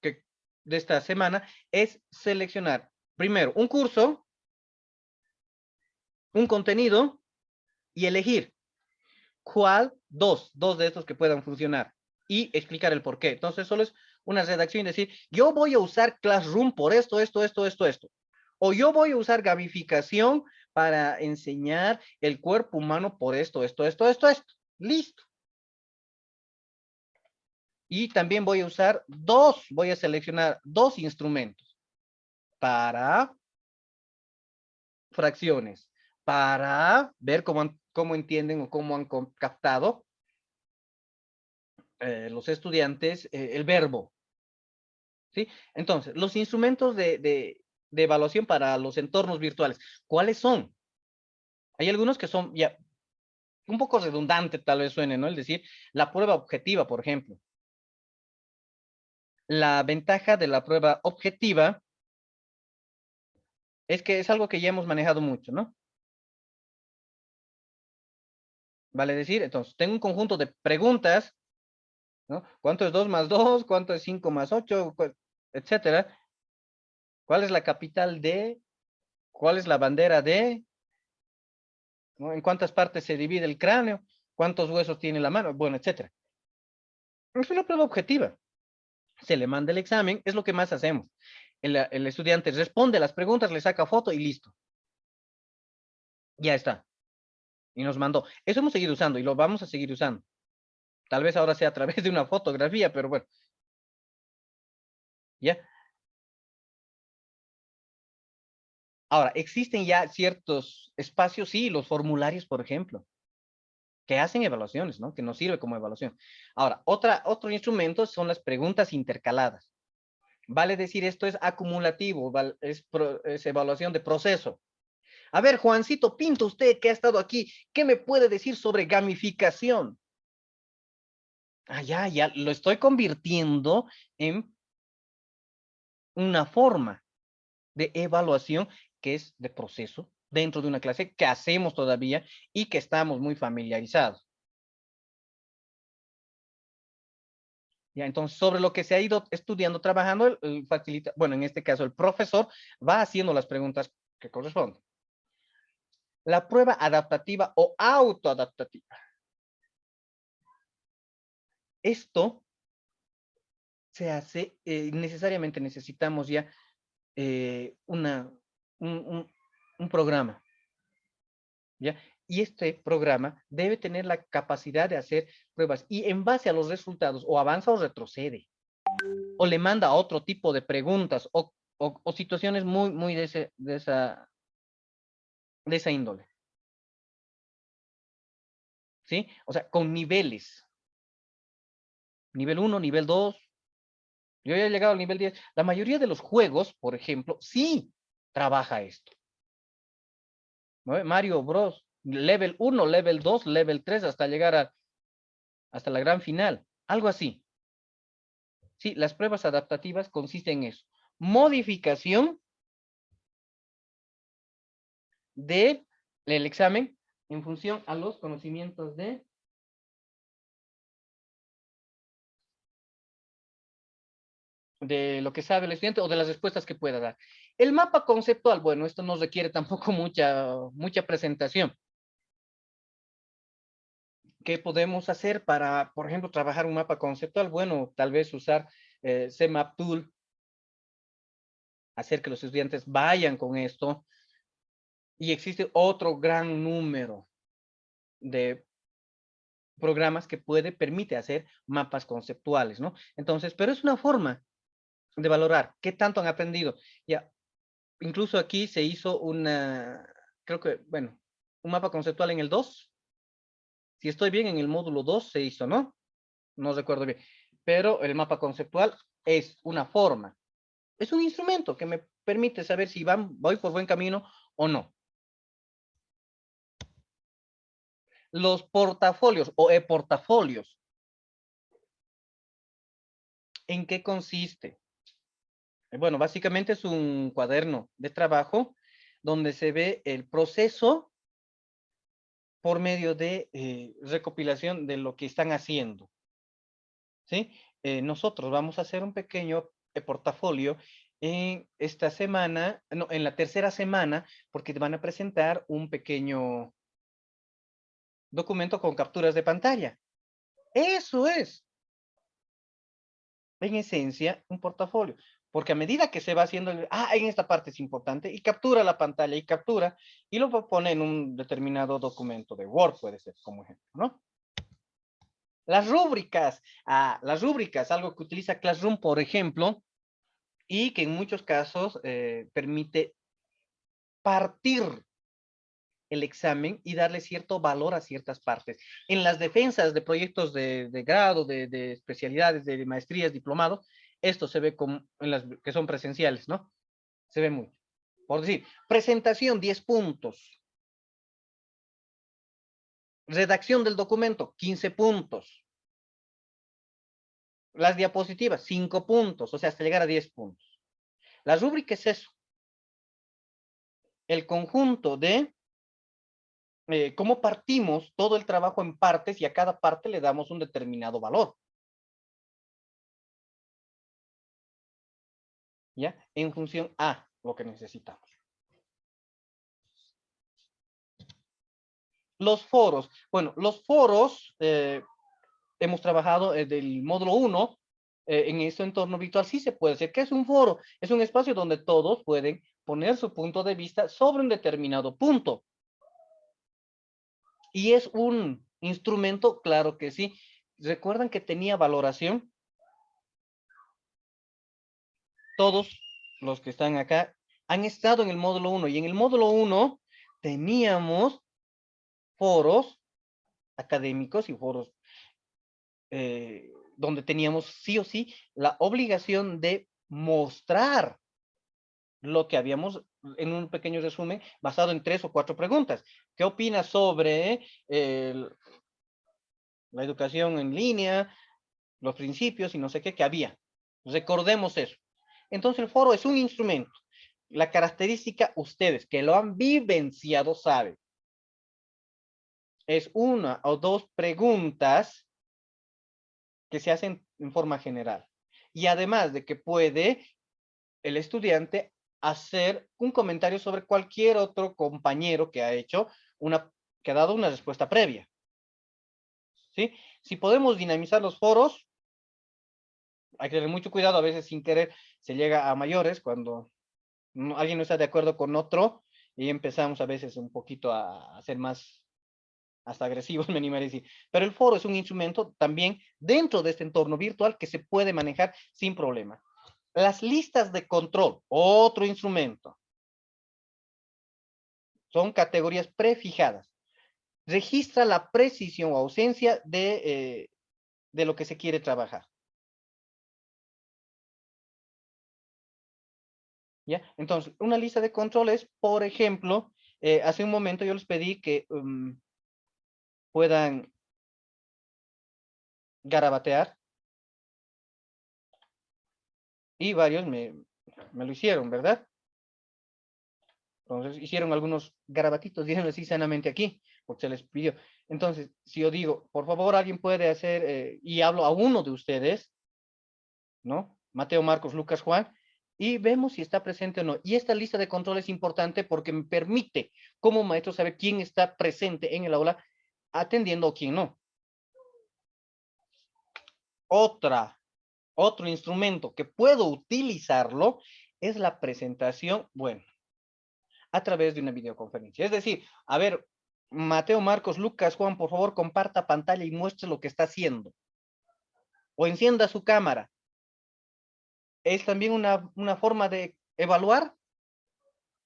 esta semana es seleccionar primero un curso, un contenido y elegir dos de estos que puedan funcionar y explicar el por qué. Entonces, solo es una redacción y decir, yo voy a usar Classroom por esto. O yo voy a usar gamificación para enseñar el cuerpo humano por esto. Listo. Y también voy a seleccionar dos instrumentos para fracciones, para ver cómo entienden o cómo han captado los estudiantes el verbo. ¿Sí? Entonces, los instrumentos de evaluación para los entornos virtuales, ¿cuáles son? Hay algunos que son ya un poco redundante, tal vez suene, ¿no? Es decir, la prueba objetiva, por ejemplo. La ventaja de la prueba objetiva es que es algo que ya hemos manejado mucho, ¿no? Vale decir, entonces, tengo un conjunto de preguntas, ¿no? ¿Cuánto es 2 más 2? ¿Cuánto es 5 más 8? Etcétera. ¿Cuál es la capital de? ¿Cuál es la bandera de? ¿No? ¿En cuántas partes se divide el cráneo? ¿Cuántos huesos tiene la mano? Bueno, etcétera. Es una prueba objetiva. Se le manda el examen, es lo que más hacemos. El estudiante responde las preguntas, le saca foto y listo. Ya está. Y nos mandó. Eso hemos seguido usando y lo vamos a seguir usando. Tal vez ahora sea a través de una fotografía, pero bueno, ya. Ahora, existen ya ciertos espacios, sí, los formularios, por ejemplo, que hacen evaluaciones, ¿no? Que nos sirve como evaluación. Ahora, otro instrumento son las preguntas intercaladas. Vale decir, esto es acumulativo, es evaluación de proceso. A ver, Juancito Pinto, usted que ha estado aquí, ¿qué me puede decir sobre gamificación? Ah, ya, lo estoy convirtiendo en una forma de evaluación que es de proceso dentro de una clase que hacemos todavía y que estamos muy familiarizados. Ya, entonces, sobre lo que se ha ido estudiando, trabajando, facilita, bueno, en este caso el profesor va haciendo las preguntas que corresponden. La prueba adaptativa o autoadaptativa. Esto se hace, necesariamente necesitamos ya un, un programa, ¿ya? Y este programa debe tener la capacidad de hacer pruebas y en base a los resultados o avanza o retrocede o le manda otro tipo de preguntas o situaciones muy de esa índole, ¿sí? O sea, con niveles, nivel 1, nivel 2. Yo ya he llegado al nivel 10. La mayoría de los juegos, por ejemplo, sí trabaja esto, ¿no? Mario Bros. Level 1, level 2, level 3, hasta llegar hasta la gran final. Algo así. Sí, las pruebas adaptativas consisten en eso. Modificación del examen en función a los conocimientos de lo que sabe el estudiante o de las respuestas que pueda dar. El mapa conceptual, bueno, esto no requiere tampoco mucha presentación. ¿Qué podemos hacer para, por ejemplo, trabajar un mapa conceptual? Bueno, tal vez usar CMap Tool, hacer que los estudiantes vayan con esto. Y existe otro gran número de programas que permite hacer mapas conceptuales, ¿no? Entonces, pero es una forma de valorar qué tanto han aprendido. Ya, incluso aquí se hizo creo que, bueno, un mapa conceptual en el 2. Si estoy bien, en el módulo 2 se hizo, ¿no? No recuerdo bien. Pero el mapa conceptual es una forma, es un instrumento que me permite saber si voy por buen camino o no. Los portafolios o e-portafolios, ¿en qué consiste? Bueno, básicamente es un cuaderno de trabajo donde se ve el proceso por medio de recopilación de lo que están haciendo, ¿sí? Nosotros vamos a hacer un pequeño portafolio en esta semana, no, en la tercera semana, porque van a presentar un pequeño documento con capturas de pantalla. Eso es, en esencia, un portafolio. Porque a medida que se va haciendo, en esta parte es importante, y captura la pantalla y captura, y lo pone en un determinado documento de Word, puede ser, como ejemplo, ¿no? Las rúbricas, algo que utiliza Classroom, por ejemplo, y que en muchos casos permite partir el examen y darle cierto valor a ciertas partes. En las defensas de proyectos de grado, de especialidades, de maestrías, diplomados, esto se ve como en las que son presenciales, ¿no? Se ve mucho. Por decir, presentación 10 puntos. Redacción del documento 15 puntos. Las diapositivas 5 puntos, o sea, hasta llegar a 10 puntos. La rúbrica es eso. El conjunto de cómo partimos todo el trabajo en partes y a cada parte le damos un determinado valor. ¿Ya? En función a lo que necesitamos. Los foros. Bueno, los foros, hemos trabajado del módulo 1 en este entorno virtual. Sí se puede hacer. ¿Qué es un foro? Es un espacio donde todos pueden poner su punto de vista sobre un determinado punto. Y es un instrumento, claro que sí. ¿Recuerdan que tenía valoración? Todos los que están acá han estado en el módulo 1 y en el módulo 1 teníamos foros académicos y foros donde teníamos sí o sí la obligación de mostrar lo que habíamos en un pequeño resumen basado en 3 o 4 preguntas. ¿Qué opinas sobre la educación en línea, los principios y no sé qué que había? Recordemos eso. Entonces el foro es un instrumento. La característica, ustedes que lo han vivenciado saben, es una o dos preguntas que se hacen en forma general. Y además de que puede el estudiante hacer un comentario sobre cualquier otro compañero que ha hecho que ha dado una respuesta previa. ¿Sí? Si podemos dinamizar los foros, hay que tener mucho cuidado, a veces sin querer se llega a mayores cuando alguien no está de acuerdo con otro y empezamos a veces un poquito a ser más hasta agresivos, me animaría a decir. Pero el foro es un instrumento también dentro de este entorno virtual que se puede manejar sin problema. Las listas de control, otro instrumento. Son categorías prefijadas. Registra la precisión o ausencia de lo que se quiere trabajar. ¿Ya? Entonces, una lista de controles, por ejemplo, hace un momento yo les pedí que puedan garabatear. Y varios me lo hicieron, ¿verdad? Entonces hicieron algunos garabatitos, díganlo así sanamente aquí, porque se les pidió. Entonces, si yo digo, por favor, alguien puede hacer, y hablo a uno de ustedes, ¿no? Mateo, Marcos, Lucas, Juan, y vemos si está presente o no. Y esta lista de control es importante porque me permite, como maestro, saber quién está presente en el aula atendiendo o quién no. Otro instrumento que puedo utilizarlo es la presentación, bueno, a través de una videoconferencia. Es decir, a ver, Mateo, Marcos, Lucas, Juan, por favor, comparta pantalla y muestre lo que está haciendo. O encienda su cámara. ¿Es también una forma de evaluar?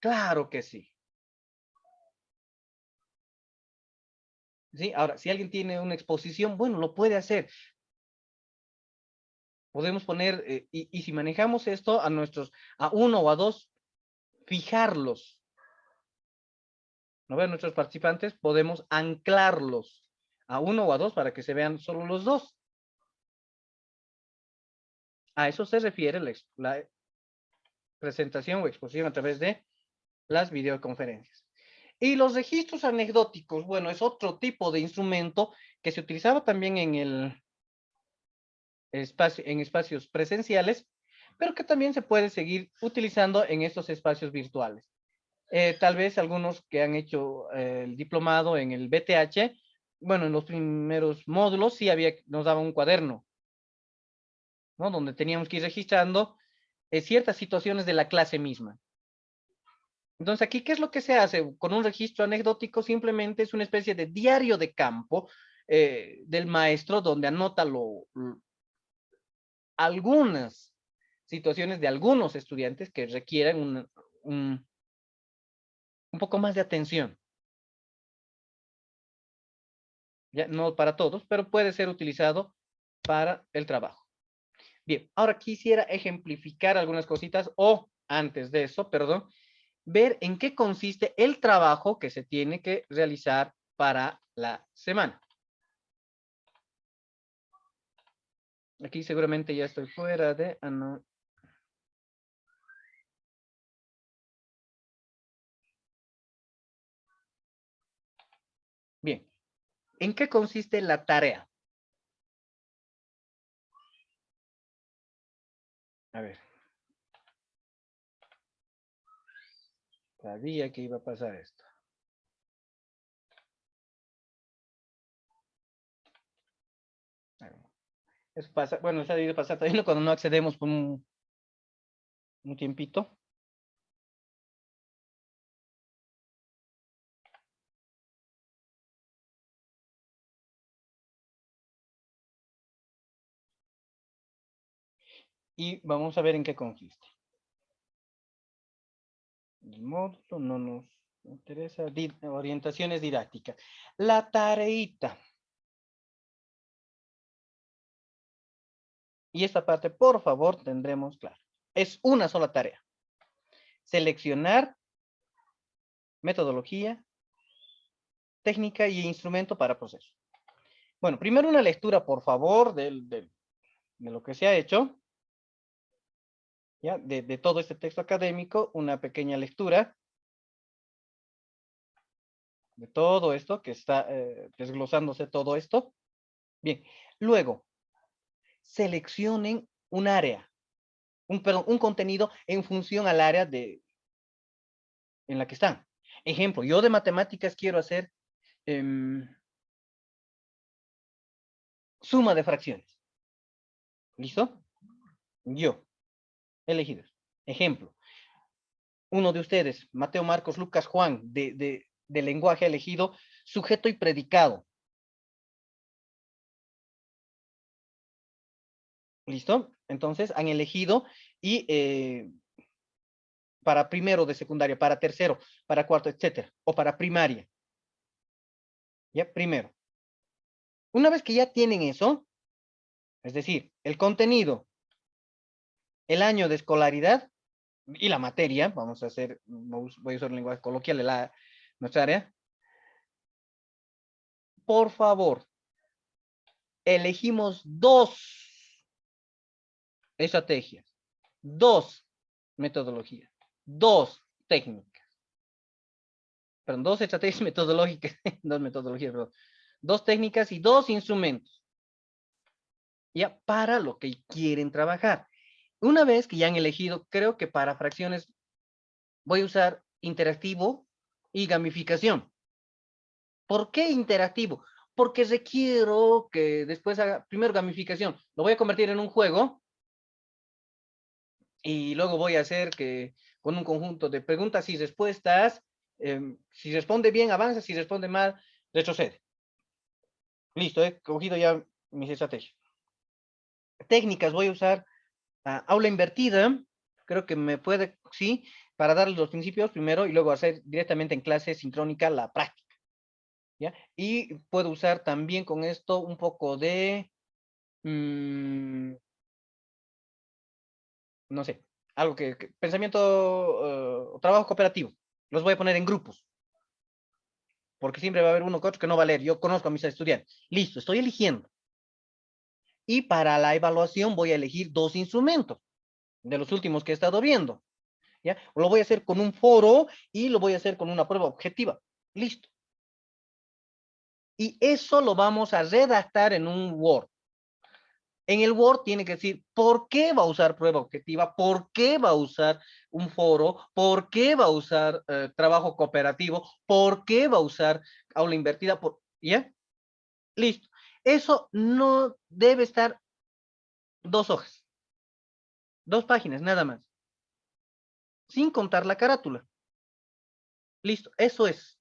Claro que sí. ¿Sí? Ahora, si alguien tiene una exposición, bueno, lo puede hacer. Podemos poner, y si manejamos esto a uno o a dos, fijarlos. ¿No ven? Nuestros participantes podemos anclarlos a uno o a dos para que se vean solo los dos. A eso se refiere la presentación o exposición a través de las videoconferencias. Y los registros anecdóticos, bueno, es otro tipo de instrumento que se utilizaba también en espacios presenciales, pero que también se puede seguir utilizando en estos espacios virtuales. Tal vez algunos que han hecho el diplomado en el BTH, bueno, en los primeros módulos sí nos daba un cuaderno, ¿no? Donde teníamos que ir registrando ciertas situaciones de la clase misma. Entonces, aquí, ¿qué es lo que se hace? Con un registro anecdótico simplemente es una especie de diario de campo del maestro donde anota algunas situaciones de algunos estudiantes que requieren un poco más de atención. Ya, no para todos, pero puede ser utilizado para el trabajo. Bien, ahora quisiera ejemplificar algunas cositas o antes de eso, perdón, ver en qué consiste el trabajo que se tiene que realizar para la semana. Aquí seguramente ya estoy fuera de... no. Bien, ¿en qué consiste la tarea? A ver. Sabía que iba a pasar esto. Eso pasa, bueno, eso ha debido pasar también cuando no accedemos por un tiempito. Y vamos a ver en qué consiste. El módulo no nos interesa. Orientaciones didácticas. La tareita. Y esta parte, por favor, tendremos claro. Es una sola tarea. Seleccionar metodología, técnica y instrumento para proceso. Bueno, primero una lectura, por favor, de lo que se ha hecho, ¿ya? De todo este texto académico, una pequeña lectura de todo esto que está desglosándose todo esto. Bien, luego, seleccionen un área, perdón, un contenido en función al área en la que están. Ejemplo, yo de matemáticas quiero hacer suma de fracciones. ¿Listo? Yo, elegidos. Ejemplo, uno de ustedes, Mateo, Marcos, Lucas, Juan, de lenguaje elegido, sujeto y predicado. ¿Listo? Entonces han elegido y para primero de secundaria, para tercero, para cuarto, etcétera, o para primaria. ¿Ya? Primero. Una vez que ya tienen eso, es decir, el contenido, el año de escolaridad y la materia, vamos a hacer, voy a usar un lenguaje coloquial de nuestra área, por favor, elegimos dos estrategias. dos metodologías, dos técnicas, perdón, dos estrategias metodológicas, dos metodologías, perdón, dos técnicas y dos instrumentos, ya para lo que quieren trabajar. Una vez que ya han elegido, creo que para fracciones voy a usar interactivo y gamificación. ¿Por qué interactivo? Porque requiero que después haga, primero gamificación, lo voy a convertir en un juego y luego voy a hacer que con un conjunto de preguntas y respuestas, si responde bien, avanza, si responde mal, retrocede. Listo, he cogido ya mis estrategias. Técnicas, voy a usar aula invertida, creo que me puede, sí, para darles los principios primero y luego hacer directamente en clase sincrónica la práctica, ¿ya? Y puedo usar también con esto un poco de, no sé, algo que pensamiento, trabajo cooperativo. Los voy a poner en grupos, porque siempre va a haber uno que otro que no va a leer. Yo conozco a mis estudiantes. Listo, estoy eligiendo. Y para la evaluación voy a elegir dos instrumentos de los últimos que he estado viendo. ¿Ya? Lo voy a hacer con un foro y lo voy a hacer con una prueba objetiva. Listo. Y eso lo vamos a redactar en un Word. En el Word tiene que decir por qué va a usar prueba objetiva, por qué va a usar un foro, por qué va a usar trabajo cooperativo, por qué va a usar aula invertida, ¿ya? Listo. Eso no debe estar 2 hojas, 2 páginas, nada más, sin contar la carátula. Listo, eso es,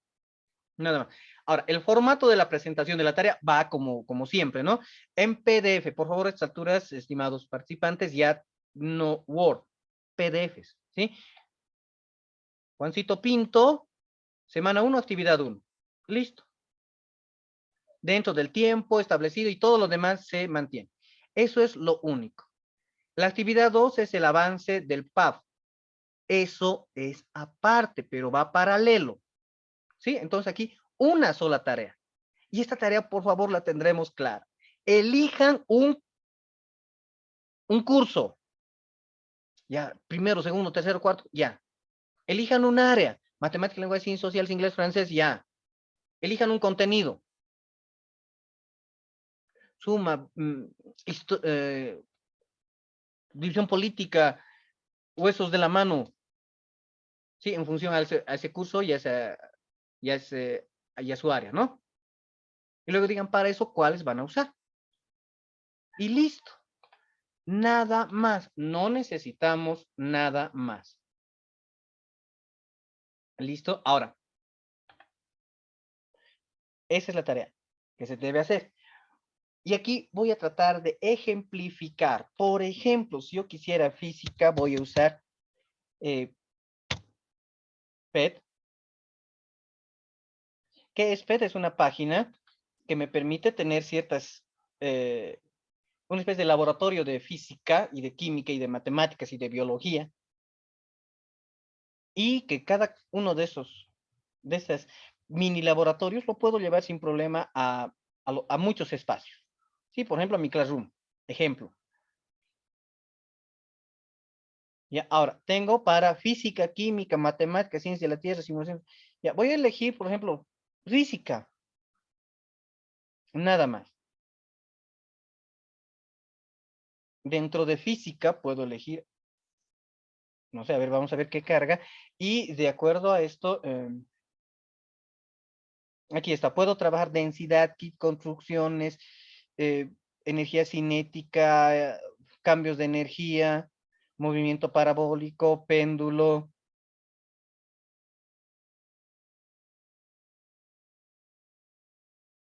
nada más. Ahora, el formato de la presentación de la tarea va como siempre, ¿no? En PDF, por favor, a estas alturas, estimados participantes, ya no Word, PDFs, ¿sí? Juancito Pinto, semana 1, actividad 1. Listo. Dentro del tiempo establecido y todo lo demás se mantiene. Eso es lo único. La actividad 2 es el avance del PAF. Eso es aparte, pero va paralelo. ¿Sí? Entonces aquí una sola tarea. Y esta tarea, por favor, la tendremos clara. Elijan un curso. Ya, primero, segundo, tercero, cuarto, ya. Elijan un área. Matemática, lenguaje, ciencias sociales, inglés, francés, ya. Elijan un contenido. Suma, división política, huesos de la mano, sí, en función a ese curso y a su área, ¿no? Y luego digan para eso cuáles van a usar. Y listo. Nada más. No necesitamos nada más. ¿Listo? Ahora, esa es la tarea que se debe hacer. Y aquí voy a tratar de ejemplificar. Por ejemplo, si yo quisiera física, voy a usar PET. ¿Qué es PET? Es una página que me permite tener una especie de laboratorio de física y de química y de matemáticas y de biología. Y que cada uno de esos mini laboratorios lo puedo llevar sin problema a muchos espacios. Sí, por ejemplo, a mi Classroom. Ejemplo. Ya, ahora, tengo para física, química, matemática, ciencia de la Tierra, simulación. Ya, voy a elegir, por ejemplo, física. Nada más. Dentro de física puedo elegir, no sé, a ver, vamos a ver qué carga. Y de acuerdo a esto, aquí está, puedo trabajar densidad, kit, construcciones, eh, energía cinética, cambios de energía, movimiento parabólico, péndulo.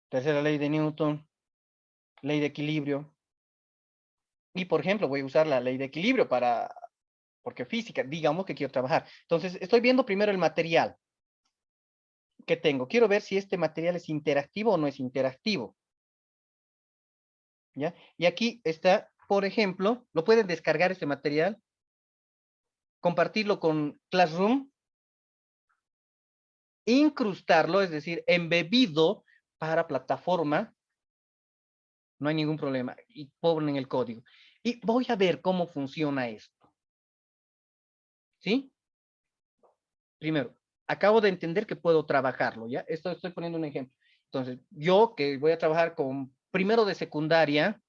Tercera ley de Newton, ley de equilibrio. Y por ejemplo, voy a usar la ley de equilibrio porque física, digamos que quiero trabajar. Entonces, estoy viendo primero el material que tengo. Quiero ver si este material es interactivo o no es interactivo. ¿Ya? Y aquí está, por ejemplo, lo pueden descargar este material, compartirlo con Classroom, incrustarlo, es decir, embebido para plataforma, no hay ningún problema, y ponen el código. Y voy a ver cómo funciona esto. ¿sí? Primero, acabo de entender que puedo trabajarlo, ¿ya? Esto estoy poniendo un ejemplo. Entonces, yo que voy a trabajar con primero de secundaria,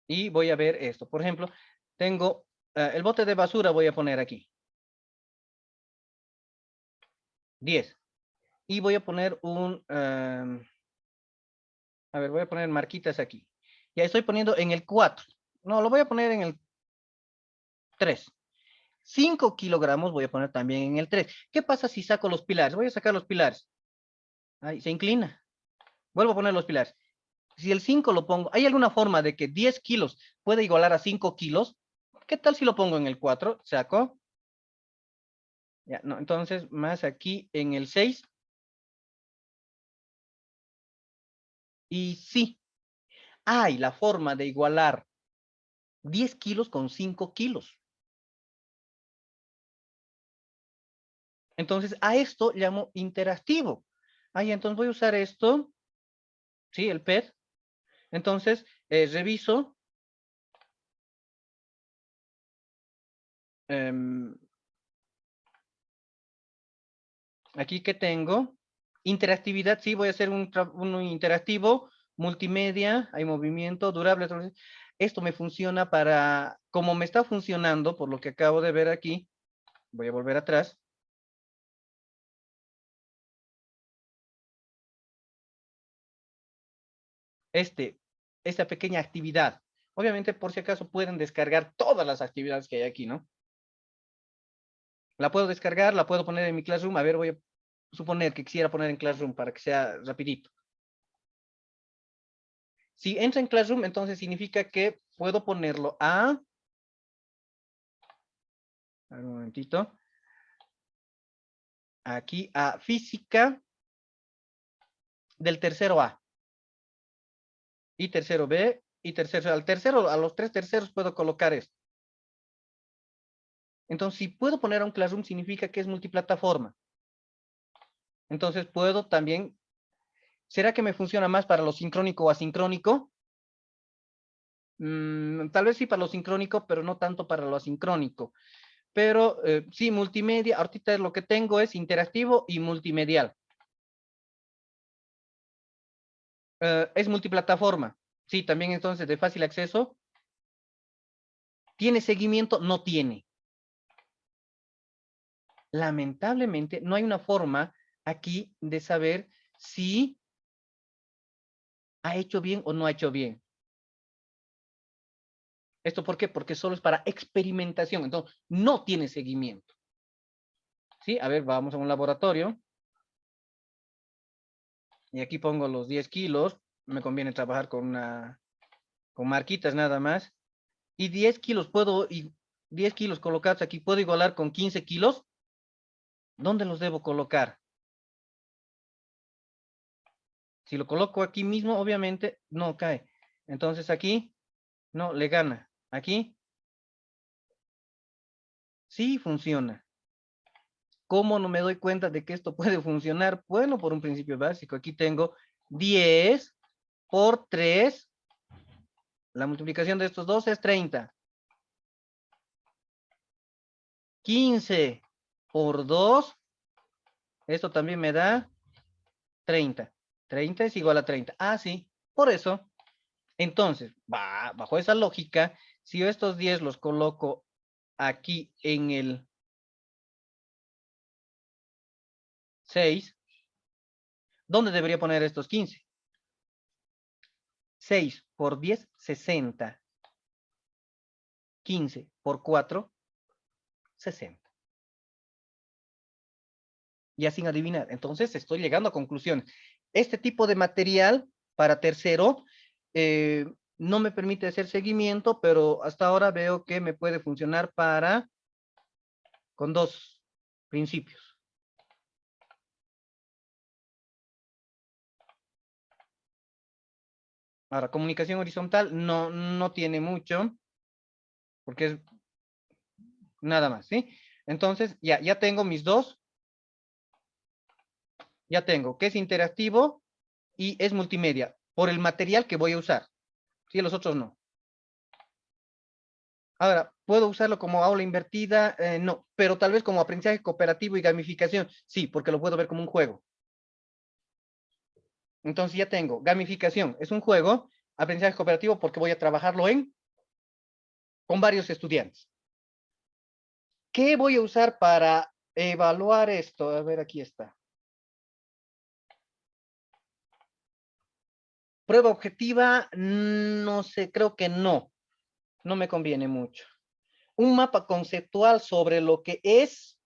y voy a ver esto. Por ejemplo, tengo el bote de basura, voy a poner aquí. 10. Y voy a poner a ver, voy a poner marquitas aquí. Ya estoy poniendo en el 4. No, lo voy a poner en el 3. 5 kilogramos voy a poner también en el 3. ¿Qué pasa si saco los pilares? Voy a sacar los pilares. Ahí, se inclina. Vuelvo a poner los pilares. Si el 5 lo pongo, ¿hay alguna forma de que 10 kilos pueda igualar a 5 kilos? ¿Qué tal si lo pongo en el 4? Saco. Ya, no, entonces, más aquí en el 6. Y sí, hay la forma de igualar 10 kilos con 5 kilos. Entonces, a esto llamo interactivo. Ahí, entonces voy a usar esto, ¿sí? El PET. Entonces, reviso. Aquí que tengo. Interactividad, sí, voy a hacer un interactivo, multimedia, hay movimiento, durable. Entonces, esto me funciona para, como me está funcionando, por lo que acabo de ver aquí, voy a volver atrás. Esta pequeña actividad. Obviamente, por si acaso, pueden descargar todas las actividades que hay aquí, ¿no? La puedo descargar, la puedo poner en mi Classroom. A ver, voy a suponer que quisiera poner en Classroom para que sea rapidito. Si entra en Classroom, entonces significa que puedo ponerlo a ver, un momentito. Aquí a física del tercero A. Y tercero B. Y tercero, al tercero, a los 3 terceros puedo colocar esto. Entonces, si puedo poner a un Classroom, significa que es multiplataforma. Entonces, puedo también. ¿Será que me funciona más para lo sincrónico o asincrónico? Tal vez sí para lo sincrónico, pero no tanto para lo asincrónico. Pero sí, multimedia. Ahorita lo que tengo es interactivo y multimedial. Es multiplataforma. Sí, también entonces de fácil acceso. ¿Tiene seguimiento? No tiene. Lamentablemente, no hay una forma aquí de saber si ha hecho bien o no ha hecho bien. ¿Esto por qué? Porque solo es para experimentación. Entonces, no tiene seguimiento. ¿Sí? A ver, vamos a un laboratorio. Y aquí pongo los 10 kilos. Me conviene trabajar con marquitas nada más. Y 10 kilos puedo, y 10 kilos colocados aquí, ¿puedo igualar con 15 kilos? ¿Dónde los debo colocar? Si lo coloco aquí mismo, obviamente no cae. Entonces aquí, no, le gana. Aquí, sí funciona. ¿Cómo no me doy cuenta de que esto puede funcionar? Bueno, por un principio básico. Aquí tengo 10 por 3. La multiplicación de estos dos es 30. 15 por 2. Esto también me da 30. 30 es igual a 30. Ah, sí. Por eso. Entonces, bajo esa lógica, si yo estos 10 los coloco aquí en el 6, ¿dónde debería poner estos 15? 6 por 10, 60. 15 por 4, 60. Ya sin adivinar. Entonces estoy llegando a conclusiones. Este tipo de material para tercero no me permite hacer seguimiento, pero hasta ahora veo que me puede funcionar con dos principios. Ahora, comunicación horizontal no tiene mucho, porque es nada más, ¿sí? Entonces, ya tengo mis dos. Ya tengo que es interactivo y es multimedia. por el material que voy a usar. Sí, los otros no. Ahora, ¿puedo usarlo como aula invertida? No, pero tal vez como aprendizaje cooperativo y gamificación. Sí, porque lo puedo ver como un juego. Entonces ya tengo gamificación. Es un juego, aprendizaje cooperativo porque voy a trabajarlo con varios estudiantes. ¿Qué voy a usar para evaluar esto? A ver, aquí está. Prueba objetiva, no sé, creo que no. No me conviene mucho. Un mapa conceptual sobre lo que es,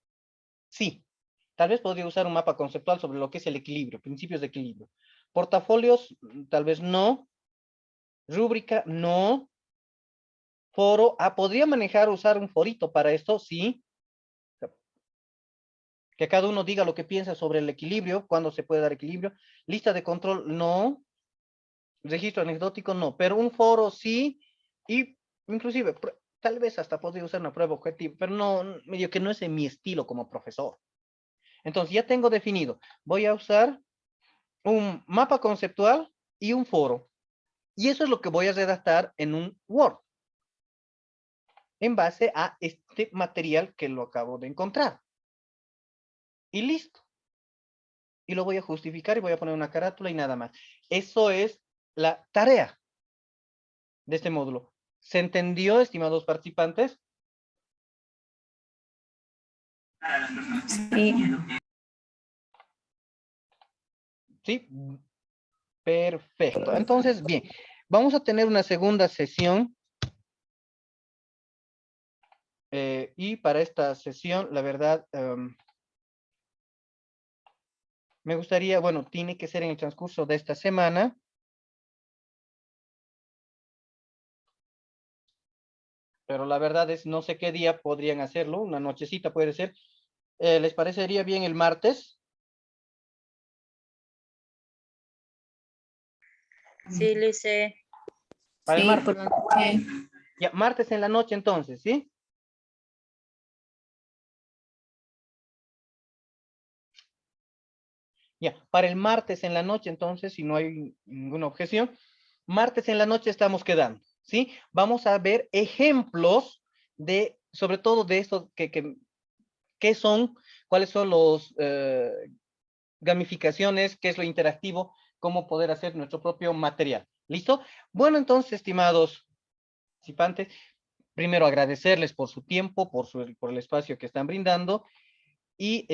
sí. Tal vez podría usar un mapa conceptual sobre lo que es el equilibrio, principios de equilibrio. Portafolios, tal vez no. Rúbrica, no. Foro, podría manejar, usar un forito para esto, sí. Que cada uno diga lo que piensa sobre el equilibrio, cuándo se puede dar equilibrio. Lista de control, no. Registro anecdótico, no. Pero un foro, sí. Y inclusive, tal vez hasta podría usar una prueba objetiva, pero no, medio que no es en mi estilo como profesor. Entonces ya tengo definido. Voy a usar un mapa conceptual y un foro. Y eso es lo que voy a redactar en un Word, en base a este material que lo acabo de encontrar. Y listo. Y lo voy a justificar y voy a poner una carátula y nada más. Eso es la tarea de este módulo. ¿Se entendió, estimados participantes? Sí. Sí, perfecto. Entonces, bien, vamos a tener una segunda sesión. Y para esta sesión, la verdad, me gustaría, bueno, tiene que ser en el transcurso de esta semana. Pero la verdad es, no sé qué día podrían hacerlo, una nochecita puede ser. ¿Les parecería bien el martes? Sí, Lice. Para el Sí, martes. porque Ya, martes en la noche entonces, ¿sí? Ya, para el martes en la noche entonces, si no hay ninguna objeción, martes en la noche estamos quedando, ¿sí? Vamos a ver ejemplos de, sobre todo de esto, qué son, cuáles son los gamificaciones, qué es lo interactivo, cómo poder hacer nuestro propio material. ¿Listo? Bueno, entonces, estimados participantes, primero agradecerles por su tiempo, por el espacio que están brindando y